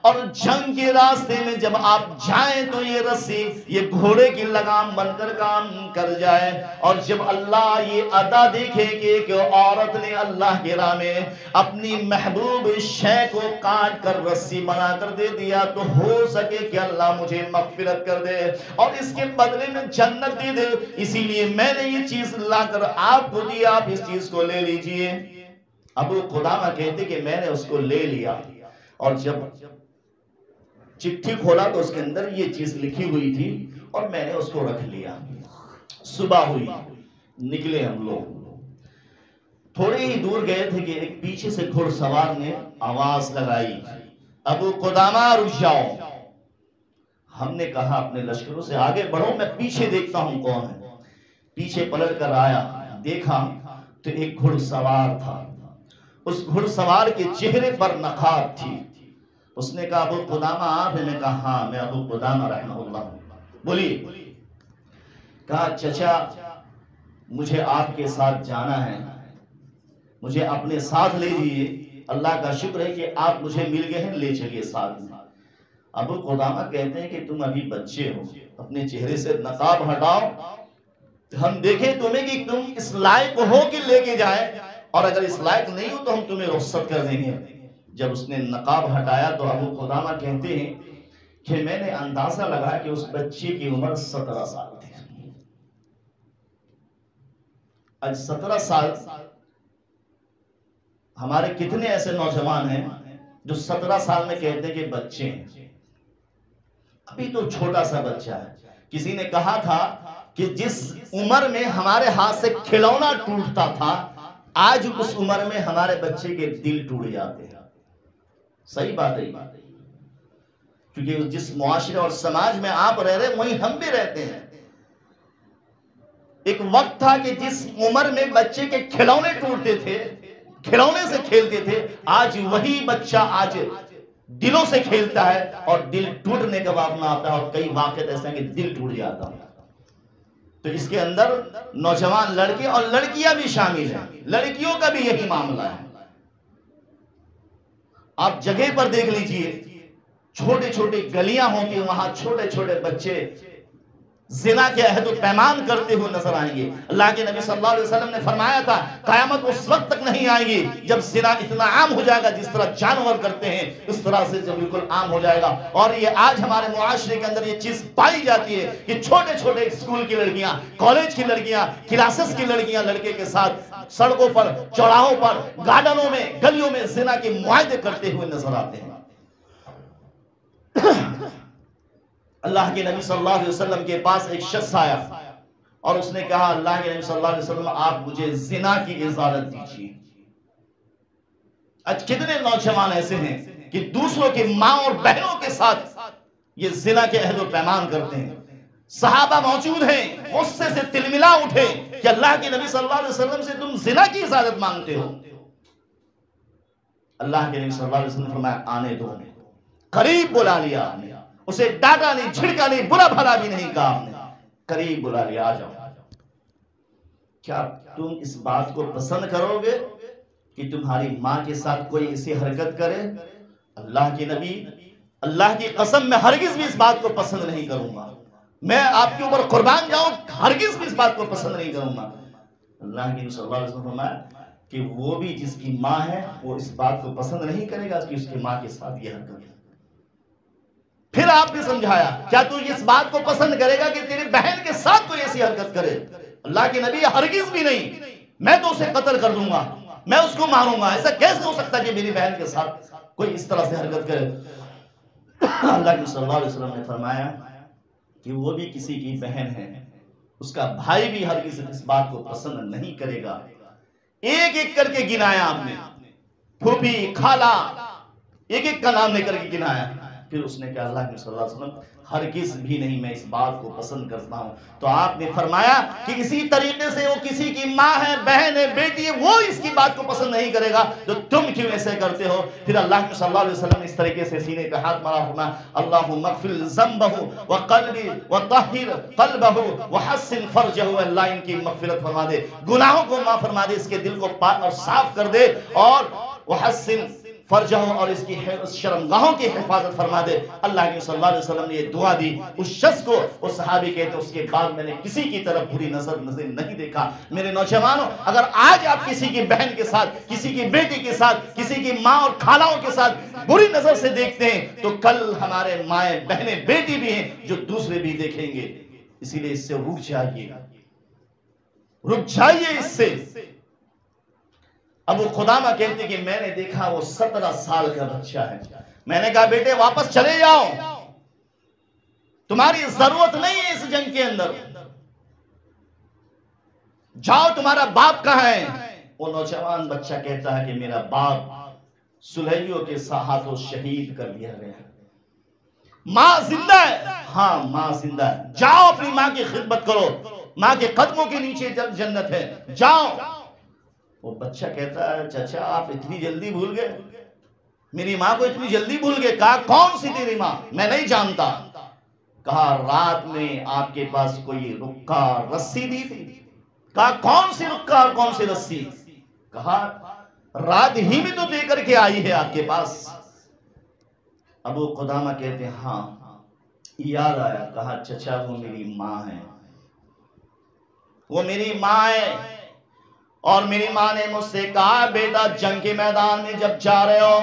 اور جنگ کے راستے میں جب آپ جائیں تو یہ رسی یہ گھوڑے کی لگام بن کر کام کر جائے. اور جب اللہ یہ ادا دیکھے کہ ایک عورت نے اللہ کے راہ میں اپنی محبوب شے کو کاٹ کر رسی بنا کر دے دیا تو ہو سکے کہ اللہ مجھے مغفرت کر دے اور اس کے بدلے میں جنت دے دے، اسی لیے میں نے یہ چیز لا کر آپ کو دی، آپ اس چیز کو لے لیجئے. ابو قدامہ کہتے کہ میں نے اس کو لے لیا، اور جب چٹھی کھولا تو اس کے اندر یہ چیز لکھی ہوئی تھی اور میں نے اس کو رکھ لیا. صبح ہوئی، نکلے ہم لوگ، تھوڑے ہی دور گئے تھے کہ ایک پیچھے سے گھڑ سوار نے آواز لگائی، ابو قدامہ رک جاؤ. ہم نے کہا اپنے لشکروں سے آگے بڑھو، میں پیچھے دیکھتا ہوں کون ہے. پیچھے پلٹ کر آیا، دیکھا تو ایک گھڑ سوار تھا. اس گھڑ سوار کے چہرے پر نقاب تھی. اس نے کہا ابو قدامہ آپ ہیں؟ میں کہا ہاں میں ابو قدامہ رحمہ اللہ ہوں. بولیے. کہا چچا مجھے آپ کے ساتھ جانا ہے، مجھے اپنے ساتھ لے جائیے، اللہ کا شکر ہے کہ آپ مجھے مل گئے ہیں، لے چلیے ساتھ میں. ابو قدامہ کہتے ہیں کہ تم ابھی بچے ہو، اپنے چہرے سے نقاب ہٹاؤ، ہم دیکھیں تمہیں کہ تم اس لائق ہو کہ لے کے جائیں، اور اگر اس لائق نہیں ہو تو ہم تمہیں رخصت کر دیں گے. جب اس نے نقاب ہٹایا تو ابو قدامہ کہتے ہیں کہ میں نے اندازہ لگایا کہ اس بچے کی عمر 17 سال تھی. آج 17 سال، ہمارے کتنے ایسے نوجوان ہیں جو 17 سال میں کہتے ہیں کہ بچے ہیں، ابھی تو چھوٹا سا بچہ ہے. کسی نے کہا تھا کہ جس عمر میں ہمارے ہاتھ سے کھلونا ٹوٹتا تھا، آج اس عمر میں ہمارے بچے کے دل ٹوٹ جاتے ہیں. صحیح بات ہے، کیونکہ جس معاشرے اور سماج میں آپ رہ رہے وہیں ہم بھی رہتے ہیں. ایک وقت تھا کہ جس عمر میں بچے کے کھلونے ٹوٹتے تھے، کھلونے سے کھیلتے تھے، آج وہی بچہ آج دلوں سے کھیلتا ہے اور دل ٹوٹنے کا وقت آتا ہے، اور کئی واقعات ایسے ہیں کہ دل ٹوٹ جاتا ہے. تو اس کے اندر نوجوان لڑکے اور لڑکیاں بھی شامل ہیں، لڑکیوں کا بھی یہی معاملہ ہے. آپ جگہ پر دیکھ لیجئے، چھوٹے چھوٹے گلیاں ہوں گی، وہاں چھوٹے چھوٹے بچے زنا کے عہد و پیمان کرتے ہوئے نظر آئیں گے. اللہ کے نبی صلی اللہ علیہ وسلم نے فرمایا تھا قیامت اس وقت تک نہیں آئے گی جب زنا اتنا عام ہو جائے گا، جس طرح جانور کرتے ہیں اس طرح سے جب بالکل عام ہو جائے گا. اور یہ آج ہمارے معاشرے کے اندر یہ چیز پائی جاتی ہے کہ چھوٹے چھوٹے اسکول کی لڑکیاں، کالج کی لڑکیاں، کلاسز کی لڑکیاں لڑکے کے ساتھ سڑکوں پر، چوراہوں پر، گارڈنوں میں، گلیوں میں زنا کے معاہدے کرتے ہوئے نظر آتے ہیں. اللہ کے نبی صلی اللہ علیہ وسلم کے پاس ایک شخص آیا اور اس نے کہا اللہ کے نبی صلی اللہ علیہ وسلم آپ مجھے زنا کی اجازت دیجیے۔ آج کتنے نوجوان ایسے ہیں کہ دوسروں کی ماں اور بہنوں کے ساتھ یہ زنا کے عہد و پیمان کرتے ہیں۔ صحابہ موجود ہیں، غصے سے تلملا اٹھے کہ اللہ کے نبی صلی اللہ علیہ وسلم سے تم زنا کی اجازت مانگتے ہو۔ اللہ کے نبی صلی اللہ علیہ وسلم نے فرمایا آنے دو، قریب بلا لیا آپ نے، اسے ڈانٹا نہیں، جھڑکا نہیں، برا بھلا بھی نہیں کہا آپ نے، قریب بلا لیا، آ جاؤ۔ کیا تم اس بات کو پسند کرو گے کہ تمہاری ماں کے ساتھ کوئی ایسی حرکت کرے؟ اللہ کے نبی، اللہ کی قسم میں ہرگز بھی اس بات کو پسند نہیں کروں گا، میں آپ کے اوپر قربان جاؤں، ہرگز بھی اس بات کو پسند نہیں کروں گا۔ اللہ کے نبی صلی اللہ علیہ وسلم نے فرمایا کہ وہ بھی جس کی ماں ہے وہ اس بات کو پسند نہیں کرے گا کہ اس کی ماں کے ساتھ یہ حرکت ہے۔ پھر آپ نے سمجھایا کیا تو اس بات کو پسند کرے گا کہ تیری بہن کے ساتھ کوئی ایسی حرکت کرے؟ اللہ کے نبی ہرگز بھی نہیں، میں تو اسے قتل کر دوں گا، میں اس کو ماروں گا، ایسا کیسے ہو سکتا ہے کہ میری بہن کے ساتھ کوئی اس طرح سے حرکت کرے؟ اللہ کے صلی اللہ علیہ وسلم نے فرمایا کہ وہ بھی کسی کی بہن ہے، اس کا بھائی بھی ہرگز اس بات کو پسند نہیں کرے گا۔ ایک ایک کر کے گنایا آپ نے، پھوپھی، خالہ، ایک ایک کا نام لے کر کے گنایا۔ پھر اس نے کہا اللہ کے صلی اللہ علیہ وسلم ہرگز بھی نہیں میں اس بات کو پسند کرتا ہوں۔ تو آپ نے فرمایا کہ اسی طریقے سے وہ کسی کی ماں ہے، بہن ہے، بیٹی ہے، وہ اس کی بات کو پسند نہیں کرے گا تو تم کیوں ایسے کرتے ہو؟ پھر اللہ کے صلی اللہ علیہ وسلم اس طریقے سے سینے پہ ہاتھ مارا، فرمایا اللہم اغفر ذنبہ وقلبی وطہر قلبہ وحسن فرجہ، اللہ ان کی مغفرت فرما دے، گناہوں کو معاف فرما دے، اس کے دل کو پاک اور صاف کر دے، اور وحسن فرجہ اور اس کی شرمگاہوں کی حفاظت فرما دے۔ اللہ کے صلی اللہ علیہ وسلم نے یہ دعا دی اس شخص کو، اس صحابی کہتے ہیں اس کے بعد میں نے کسی کی طرف بری نظر نہیں دیکھا۔ میرے نوجوانوں، اگر آج آپ کسی کی بہن کے ساتھ، کسی کی بیٹی کے ساتھ، کسی کی ماں اور خالوں کے ساتھ بری نظر سے دیکھتے ہیں تو کل ہمارے مائیں، بہنیں، بیٹی بھی ہیں جو دوسرے بھی دیکھیں گے۔ اسی لیے اس سے رک جائیے، رک جائیے اس سے۔ ابو قدامہ کہتے کہ میں نے دیکھا وہ 17 سال کا بچہ ہے، میں نے کہا بیٹے واپس چلے جاؤ، تمہاری ضرورت نہیں ہے اس جنگ کے اندر، جاؤ، تمہارا باپ کہاں ہے؟ وہ نوجوان بچہ کہتا ہے کہ میرا باپ سلیحیوں کے ہاتھوں شہید کر دیا گیا۔ ماں زندہ ہے؟ ہاں ماں زندہ ہے، جاؤ اپنی ماں کی خدمت کرو، ماں کے قدموں کے نیچے جنت ہے، جاؤ۔ وہ بچہ کہتا ہے چچا آپ اتنی جلدی بھول گئے، میری ماں کو اتنی جلدی بھول گئے؟ کہا کون سی تیری ماں؟ میں نہیں جانتا۔ کہا رات میں آپ کے پاس کوئی رکا رسی دی تھی؟ کہا کون سی رکا اور کون سی رسی؟ کہا رات ہی میں تو دے کر کے آئی ہے آپ کے پاس۔ ابو قدامہ کہتے ہیں ہاں یاد آیا۔ کہا چچا وہ میری ماں ہے، وہ میری ماں ہے، اور میری ماں نے مجھ سے کہا بیٹا جنگ کے میدان میں جب جا رہے ہو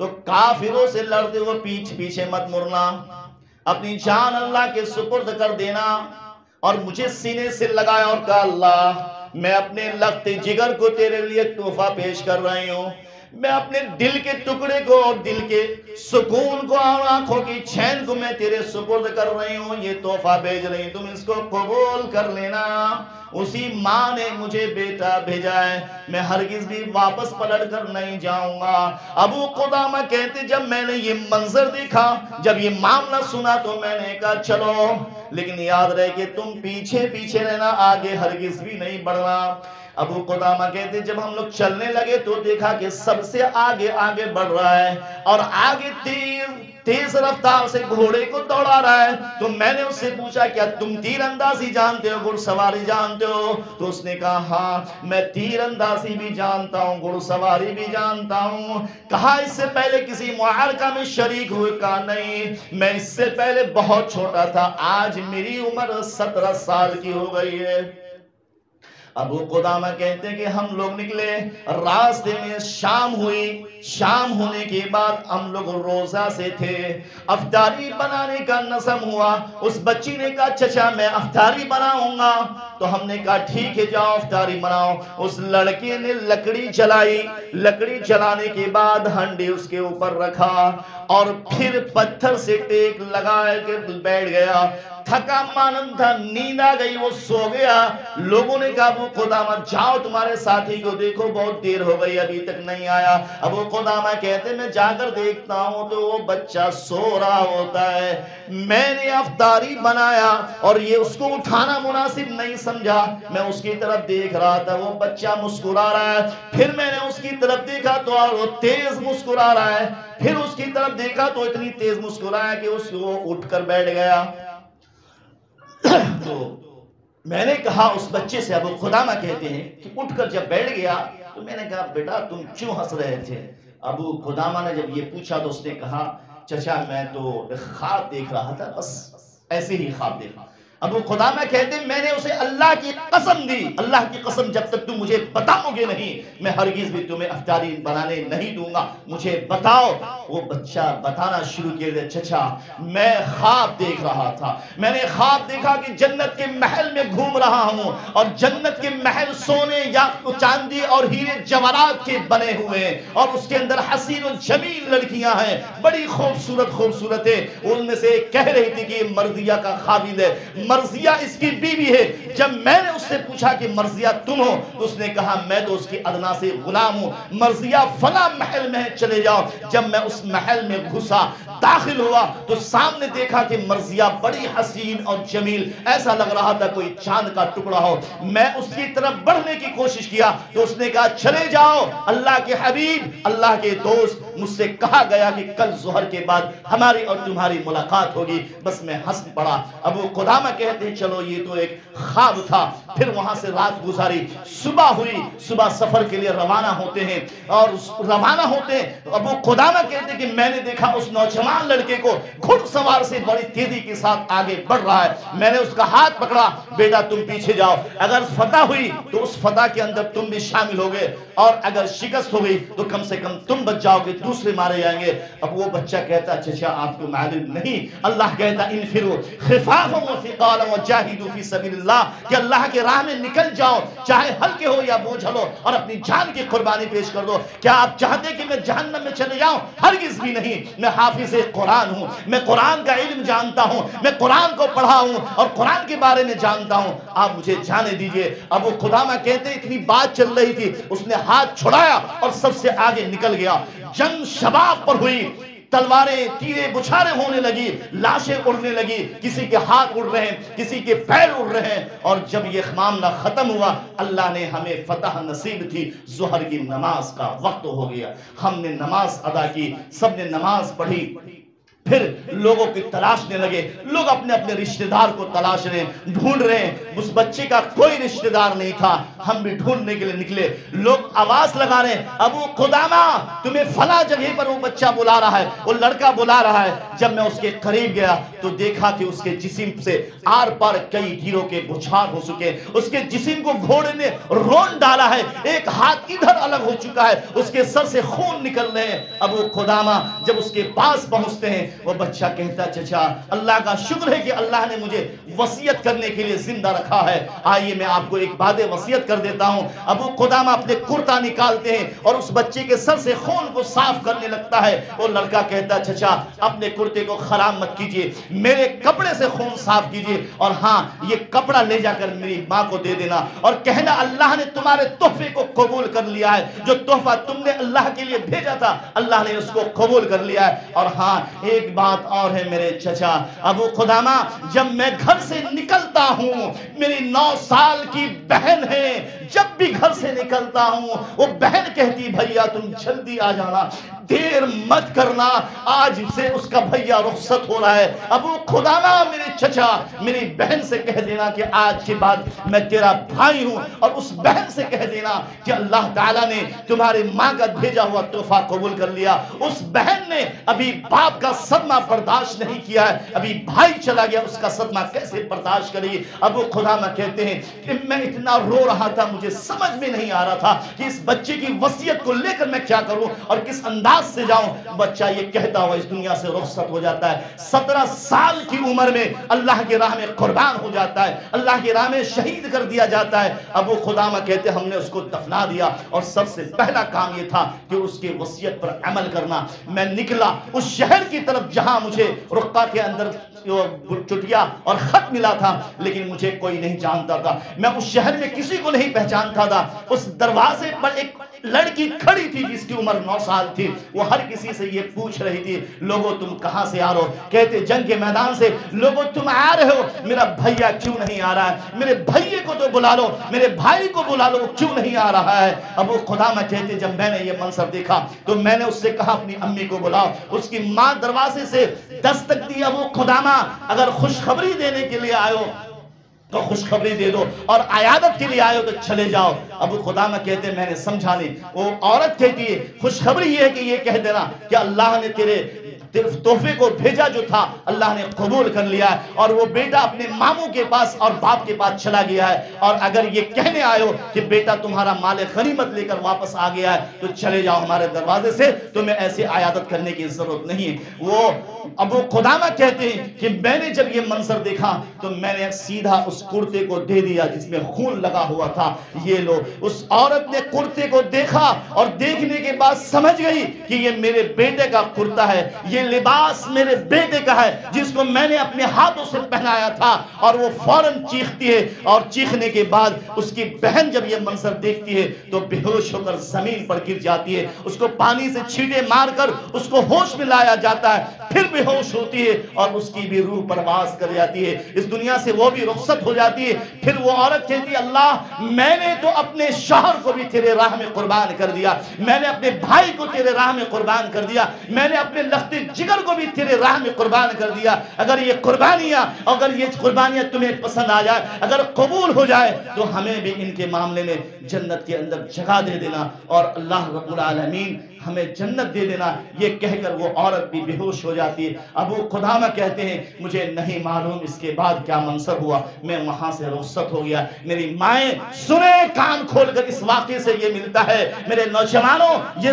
تو کافروں سے لڑتے ہوئے پیچھے مت مڑنا، اپنی جان اللہ کے سپرد کر دینا۔ اور مجھے سینے سے لگایا اور کہا اللہ میں اپنے لخت جگر کو تیرے لیے تحفہ پیش کر رہی ہوں، میں اپنے دل کے ٹکڑے کو اور دل کے سکون کو اور آنکھوں کی چین کو میں تیرے سپرد کر رہی ہوں، یہ تحفہ بھیج رہی ہوں، تم اس کو قبول کر لینا۔ اسی ماں نے مجھے بیٹا بھیجا ہے، میں ہرگز بھی واپس پلٹ کر نہیں جاؤں گا۔ ابو قدامہ کہتے جب میں نے یہ منظر دیکھا، جب یہ معاملہ سنا تو میں نے کہا چلو، لیکن یاد رہے کہ تم پیچھے رہنا، آگے ہرگز بھی نہیں بڑھنا۔ ابو قدامہ کہتے جب ہم لوگ چلنے لگے تو دیکھا کہ سب سے آگے بڑھ رہا ہے، اور آگے تیز رفتار سے گھوڑے کو دوڑا رہا ہے۔ تو میں نے اس سے پوچھا کیا تم تیر اندازی جانتے ہو، گھڑ سواری جانتے ہو؟ تو اس نے کہا ہاں میں تیر اندازی بھی جانتا ہوں، گھڑ سواری بھی جانتا ہوں۔ کہا اس سے پہلے کسی معرکہ میں شریک ہوئے؟ کہا نہیں، میں اس سے پہلے بہت چھوٹا تھا، آج میری عمر 17 سال کی ہو گئی ہے۔ ابو قدامہ کہتے ہیں کہ ہم لوگ نکلے، راستے میں شام ہوئی، شام ہونے کے بعد ہم لوگ روزہ سے تھے، افطاری بنانے کا نظم ہوا۔ اس بچی نے کہا چچا میں افطاری بناؤں گا، تو ہم نے کہا ٹھیک ہے جاؤ افطاری بناؤ۔ اس لڑکے نے لکڑی جلائی، لکڑی جلانے کے بعد ہنڈی اس کے اوپر رکھا اور پھر پتھر سے ٹیک لگا کے بیٹھ گیا۔ تھکا مانند تھا، نیند آ گئی، وہ سو گیا۔ لوگوں نے کہا ابو قدامہ جاؤ تمہارے ساتھی کو دیکھو، بہت دیر ہو گئی ابھی تک نہیں آیا۔ ابو قدامہ کہتے میں جا کر دیکھتا ہوں تو وہ بچہ سو رہا ہوتا ہے، میں نے افطاری بنایا اور یہ اس کو اٹھانا مناسب نہیں سمجھا، میں اس کی طرف دیکھ رہا تھا، وہ بچہ مسکرا رہا ہے، پھر میں نے اس کی طرف دیکھا تو اور وہ تیز مسکرا رہا ہے، پھر اس کی طرف دیکھا تو اتنی تیز مسکرایا کہ اس کو اٹھ کر بیٹھ گیا۔ تو میں نے کہا اس بچے سے، ابو قدامہ کہتے ہیں کہ اٹھ کر جب بیٹھ گیا تو میں نے کہا بیٹا تم کیوں ہنس رہے تھے؟ ابو قدامہ نے جب یہ پوچھا تو اس نے کہا چچا میں تو خواب دیکھ رہا تھا، بس ایسے ہی خواب دیکھا۔ ابو قدامہ کہتے ہیں میں نے اسے اللہ کی قسم دی، اللہ کی قسم جب تک تم مجھے بتاؤ گے نہیں میں ہرگز بھی تمہیں افطاری بنانے نہیں دوں گا، مجھے بتاؤ۔ وہ بچہ بتانا شروع کیا، چچا میں خواب دیکھ رہا تھا، میں نے خواب دیکھا کہ جنت کے محل میں گھوم رہا ہوں اور جنت کے محل سونے یا چاندی اور ہیرے جواہرات کے بنے ہوئے ہیں اور اس کے اندر حسین و جمیل لڑکیاں ہیں، بڑی خوبصورت ہے۔ ان میں سے ایک کہہ رہی تھی کہ یہ مرضیہ کا خاوند ہے، مرضیہ اس کی بیوی ہے۔ جب میں نے اس سے پوچھا کہ مرضیہ تم ہو تو اس نے کہا میں تو اس کی ادنا سے غلام ہوں، مرضیہ فلاں محل میں چلے جاؤ۔ جب میں اس محل میں گھسا داخل ہوا تو سامنے دیکھا کہ مرضیہ بڑی حسین اور جمیل، ایسا لگ رہا تھا کوئی چاند کا ٹکڑا ہو۔ میں اس کی طرف بڑھنے کی کوشش کیا تو اس نے کہا چلے جاؤ، اللہ کے حبیب، اللہ کے دوست، مجھ سے کہا گیا کہ کل ظہر کے بعد ہماری اور تمہاری ملاقات ہوگی۔ بس میں ہنس پڑا۔ ابو قدامہ کہتے ہیں چلو یہ تو ایک خواب تھا۔ پھر وہاں سے رات گزاری، صبح ہوئی، صبح سفر کے لیے روانہ ہوتے ہیں اور روانہ ہوتے ہیں۔ ابو قدامہ کہتے ہیں کہ میں نے دیکھا اس نوجوان لڑکے کو گھڑ سوار سے بڑی تیزی کے ساتھ آگے بڑھ رہا ہے۔ میں نے اس کا ہاتھ پکڑا، بیٹا تم پیچھے جاؤ، اگر فتح ہوئی تو اس فتح کے اندر تم بھی شامل ہوگے اور اگر شکست ہو گئی تو کم سے کم تم بچ جاؤ گے، دوسرے مارے جائیں گے۔ اب وہ بچہ کہتا چچا آپ کو معلوم نہیں، اللہ کہتا انفروا خفافا وثقالا وجاہدوا فی سبیل اللہ، کہ اللہ کے راہ میں نکل جاؤ، چاہے ہلکے ہو یا بوجھل ہو، اور اپنی جان کی قربانی پیش کر دو۔ کیا آپ چاہتے کہ میں جہنم میں چلے جاؤں؟ ہرگز بھی نہیں، میں حافظ قرآن ہوں، میں قرآن کا علم جانتا ہوں، میں قرآن کو پڑھا ہوں اور قرآن کے بارے میں جانتا ہوں، آپ مجھے جانے دیجئے۔ ابو قدامہ کہتے اتنی بات چل رہی تھی، اس نے ہاتھ چھڑایا اور سب سے آگے نکل گیا۔ جنگ شباب پر ہوئی، تلواریں تیرے بچھارے ہونے لگی، لاشیں اڑنے لگی، کسی کے ہاتھ اڑ رہے ہیں، کسی کے پیر اڑ رہے ہیں، اور جب یہ معاملہ ختم ہوا اللہ نے ہمیں فتح نصیب تھی۔ ظہر کی نماز کا وقت ہو گیا، ہم نے نماز ادا کی، سب نے نماز پڑھی، پھر لوگوں کی تلاشنے لگے، لوگ اپنے اپنے رشتہ دار کو تلاش رہے ہیں، ڈھونڈ رہے ہیں۔ اس بچے کا کوئی رشتہ دار نہیں تھا، ہم بھی ڈھونڈنے کے لیے نکلے، لوگ آواز لگا رہے ہیں ابو قدامہ تمہیں فلاں جگہ پر وہ بچہ بلا رہا ہے، وہ لڑکا بلا رہا ہے۔ جب میں اس کے قریب گیا تو دیکھا کہ اس کے جسم سے آر پار کئی تیروں کے بچھار ہو چکے، اس کے جسم کو گھوڑے نے رون ڈالا ہے، ایک ہاتھ ادھر الگ ہو چکا ہے، اس کے سر سے خون نکل رہے ہیں۔ ابو قدامہ جب اس کے پاس پہنچتے ہیں وہ بچہ کہتا چچا اللہ کا شکر ہے کہ اللہ نے مجھے وصیت کرنے کے لیے زندہ رکھا ہے، آئیے میں آپ کو ایک بات وصیت کر دیتا ہوں۔ ابو قدامہ اپنے کرتا نکالتے ہیں اور اس بچے کے سر سے خون کو صاف کرنے لگتا ہے۔ وہ لڑکا کہتا چچا اپنے کرتے کو خراب مت کیجئے، میرے کپڑے سے خون صاف کیجئے، اور ہاں یہ کپڑا لے جا کر میری ماں کو دے دینا اور کہنا اللہ نے تمہارے تحفے کو قبول کر لیا ہے، جو تحفہ تم نے اللہ کے لیے بھیجا تھا اللہ نے اس کو قبول کر لیا ہے۔ اور ہاں ایک بات اور ہے میرے چچا ابو قدامہ، جب میں گھر سے نکلتا ہوں میری 9 سال کی بہن ہے، جب بھی گھر سے نکلتا ہوں وہ بہن کہتی بھیا تم جلدی آ جانا، دیر مت کرنا، آج سے اس کا بھیا رخصت ہو رہا ہے۔ ابو قدامہ میرے چچا میری بہن سے کہہ دینا کہ آج کے بعد میں تیرا بھائی ہوں، اور اس بہن سے کہہ دینا کہ اللہ تعالیٰ نے تمہاری ماں کا بھیجا ہوا تحفہ قبول کر لیا۔ اس بہن نے ابھی باپ کا صدمہ برداشت نہیں کیا ہے، ابھی بھائی چلا گیا، اس کا صدمہ کیسے برداشت کرے گی؟ ابو قدامہ کہتے ہیں کہ میں اتنا رو رہا تھا، مجھے سمجھ میں نہیں آ رہا تھا کہ اس بچے کی وصیت کو لے کر میں کیا کروں اور کس انداز سے جاؤں۔ بچہ یہ کہتا ہوا اس دنیا سے رخصت ہو جاتا ہے، 17 سال کی عمر میں اللہ کی راہ میں قربان ہو جاتا ہے، اللہ کی راہ میں شہید کر دیا جاتا ہے۔ ابو قدامہ کہتے ہیں ہم نے اس کو دفنا دیا، اور سب سے پہلا کام یہ تھا کہ اس کی وصیت پر عمل کرنا۔ میں نکلا اس شہر کی طرف جہاں مجھے رقہ کے اندر چٹیا اور خط ملا تھا، لیکن مجھے کوئی نہیں جانتا تھا، میں اس شہر میں کسی کو نہیں پہچانتا تھا۔ اس دروازے پر ایک لڑکی کھڑی تھی جس کی عمر 9 سال تھی، وہ ہر کسی سے یہ پوچھ رہی تھی، لوگوں تم کہاں سے آ رہے ہو؟ کہتے جنگ کے میدان سے۔ لوگوں تم آ رہے ہو، میرا بھیا کیوں نہیں آ رہا ہے؟ میرے بھائیے کو تو بلا لو، میرے بھائی کو بلا لو، کیوں نہیں آ رہا ہے؟ ابو قدامہ کہتے جب میں نے یہ منظر دیکھا تو میں نے اس سے کہا اپنی امی کو بلاؤ۔ اس کی ماں دروازے سے دستک دی، ابو قدامہ اگر خوشخبری دینے کے لیے آئے ہو تو خوشخبری دے دو، اور عیادت کے لیے آئے ہو تو چلے جاؤ۔ ابو قدامہ کہتے میں نے سمجھا نہیں۔ وہ عورت کہتی ہے خوشخبری یہ ہے کہ یہ کہہ دینا کہ اللہ نے تیرے تحفے کو بھیجا جو تھا اللہ نے قبول کر لیا ہے، اور وہ بیٹا اپنے ماموں کے پاس اور باپ کے پاس چلا گیا ہے، اور اگر یہ کہنے آئے ہو کہ بیٹا تمہارا مال غنیمت لے کر واپس آ گیا ہے تو چلے جاؤ ہمارے دروازے سے، تمہیں ایسے عیادت کرنے کی ضرورت نہیں ہے۔ وہ ابو قدامہ کہتے ہیں کہ میں نے جب یہ منظر دیکھا تو میں نے سیدھا اس کرتے کو دے دیا جس میں خون لگا ہوا تھا، یہ لو۔ اس عورت نے کرتے کو دیکھا اور دیکھنے کے بعد سمجھ گئی کہ یہ میرے بیٹے کا کرتا ہے، یہ لباس میرے بیٹے کا ہے جس کو میں نے اپنے ہاتھوں سے پہنایا تھا، اور وہ فوراً چیختی ہے، اور چیخنے کے بعد اس کی بہن جب یہ منظر دیکھتی ہے تو بے ہوش ہو کر زمین پر گر جاتی ہے۔ اس کو پانی سے چھینٹے مار کر اس کو ہوش میں لایا جاتا ہے، پھر بے ہوش ہوتی ہے اور اس کی بھی روح پرواز کر جاتی ہے، اس دنیا سے وہ بھی رخصت ہو جاتی ہے۔ پھر وہ عورت کہتی ہے اللہ میں نے تو اپنے شوہر کو بھی تیرے راہ میں قربان کر دیا، میں نے اپنے بھائی کو تیرے راہ میں قربان کر دیا، میں نے اپنے لخت جگر کو بھی تیرے راہ میں قربان کر دیا۔ اگر یہ قربانیاں تمہیں پسند آ جائے، اگر قبول ہو جائے تو ہمیں بھی ان کے معاملے میں جنت کے اندر جگہ دے دینا، اور اللہ رب العالمین ہمیں جنت دے دینا۔ یہ کہہ کر وہ عورت بھی بے ہوش ہو جاتی ہے۔ ابو قدامہ کہتے ہیں مجھے نہیں معلوم اس کے بعد کیا منظر ہوا، میں وہاں سے رخصت ہو گیا۔ میری مائیں سنیں کان کھول کر، اس واقعے سے یہ ملتا ہے میرے نوجوانوں، یہ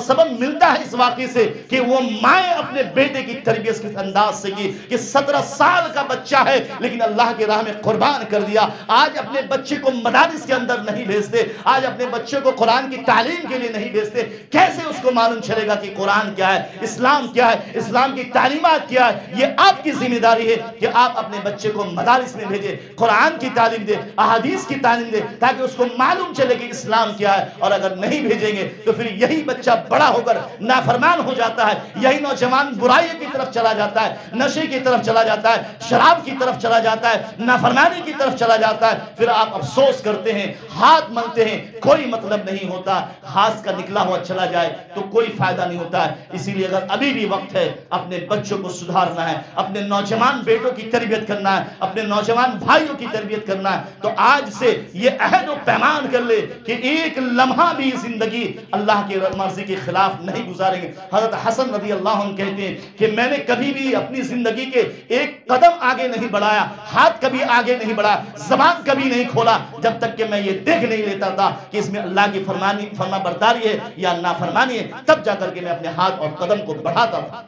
سبب ملتا ہے اس واقعے سے کہ وہ مائیں اپنے بیٹے کی تربیت کس انداز سے کی کہ 17 سال کا بچہ ہے لیکن اللہ کے راہ میں قربان کر دیا۔ آج اپنے بچے کو مدارس کے اندر نہیں بھیجتے، آج اپنے بچے کو قرآن کی تعلیم کے لیے نہیں بھیجتے۔ کیسے اس کو معلوم چلے گا کہ قرآن کیا ہے، اسلام کیا ہے، اسلام کی تعلیمات کیا ہے؟ یہ آپ کی ذمہ داری ہے کہ آپ اپنے بچے کو مدارس میں بھیجیں، قرآن کی تعلیم دیں، احادیث کی تعلیم دیں، تاکہ اس کو معلوم چلے کہ اسلام کیا ہے۔ اور اگر نہیں بھیجیں گے تو پھر یہی بچہ بڑا ہو کر نافرمان ہو جاتا ہے، یہی نوجوان برائی کی طرف چلا جاتا ہے، نشے کی طرف چلا جاتا ہے، شراب کی طرف چلا جاتا ہے، نافرمانی کی طرف چلا جاتا ہے۔ پھر آپ افسوس کرتے ہیں، ہاتھ ملتے ہیں، کوئی مطلب نہیں ہوتا۔ ہاتھ کا نکلا ہوا چلا جائے تو کوئی فائدہ نہیں ہوتا ہے۔ اسی لیے اگر ابھی بھی وقت ہے اپنے بچوں کو سدھارنا ہے، اپنے نوجوان بیٹوں کی تربیت کرنا ہے، اپنے نوجوان بھائیوں کی تربیت کرنا ہے، تو آج سے یہ عہد و پیمان کر لے کہ ایک لمحہ بھی زندگی اللہ کی مرضی کے خلاف نہیں گزاریں گے۔ حضرت حسن رضی اللہ عنہ کہتے ہیں کہ میں نے کبھی بھی اپنی زندگی کے ایک قدم آگے نہیں بڑھایا، ہاتھ کبھی آگے نہیں بڑھایا، زبان کبھی نہیں کھولا جب تک کہ میں یہ دیکھ نہیں لیتا تھا کہ اس میں اللہ کی فرما برداری ہے یا نافرمانی ہے، تب جا کر کے میں اپنے ہاتھ اور قدم کو بڑھاتا تھا۔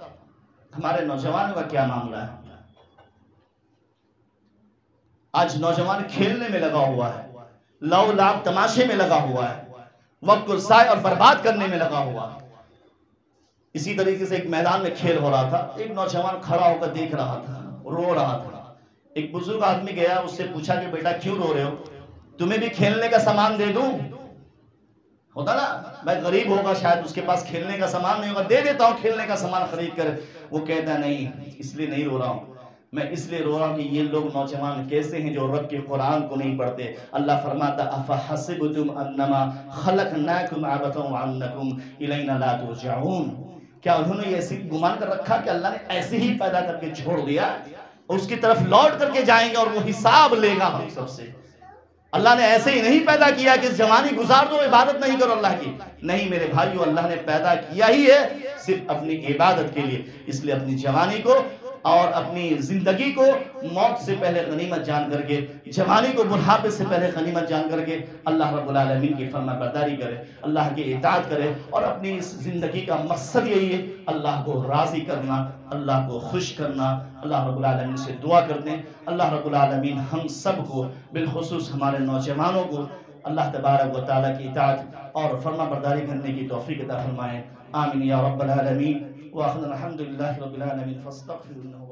ہمارے نوجوانوں کا کیا معاملہ ہے؟ آج نوجوان کھیلنے میں لگا ہوا ہے، لو لعب تماشے میں لگا ہوا ہے، وقت کو ضائع اور برباد کرنے میں لگا ہوا ہے۔ اسی طریقے سے ایک میدان میں کھیل ہو رہا تھا، ایک نوجوان کھڑا ہو کر دیکھ رہا تھا، رو رہا تھا۔ ایک بزرگ آدمی گیا، اس سے پوچھا کہ بیٹا کیوں رو رہے ہو؟ تمہیں بھی کھیلنے کا سامان دے دوں؟ ہوتا نا، میں غریب ہوگا شاید اس کے پاس کھیلنے کا سامان نہیں ہوگا، دے دیتا ہوں کھیلنے کا سامان خرید کر۔ وہ کہتا ہے نہیں، اس لیے نہیں رو رہا ہوں، میں اس لیے رو رہا ہوں کہ یہ لوگ نوجوان کیسے ہیں جو رب کے قرآن کو نہیں پڑھتے۔ اللہ فرماتا افحسبتم انما خلقناکم عبثا وانکم الینا لا ترجعون، کیا انہوں نے ایسے گمان کر رکھا کہ اللہ نے ایسے ہی پیدا کر کے چھوڑ دیا، اس کی طرف لوٹ کر کے جائیں گے اور وہ حساب لے گا ہم سب سے؟ اللہ نے ایسے ہی نہیں پیدا کیا کہ جوانی گزار دو عبادت نہیں کرو اللہ کی، نہیں میرے بھائیو، اللہ نے پیدا کیا ہی ہے صرف اپنی عبادت کے لیے۔ اس لیے اپنی جوانی کو اور اپنی زندگی کو موت سے پہلے غنیمت جان کر کے، جوانی کو بڑھاپے سے پہلے غنیمت جان کر کے اللہ رب العالمین کی فرما برداری کرے، اللہ کی اطاعت کرے، اور اپنی اس زندگی کا مقصد یہی ہے اللہ کو راضی کرنا، اللہ کو خوش کرنا۔ اللہ رب العالمین سے دعا کرتے ہیں اللہ رب العالمین ہم سب کو، بالخصوص ہمارے نوجوانوں کو، اللہ تبارک و تعالیٰ کی اطاعت اور فرما برداری کرنے کی توفیق عطا فرمائے۔ آمین یا رب العالمین۔ وآخر الحمد للہ رب العالمین فاستغفروا انہ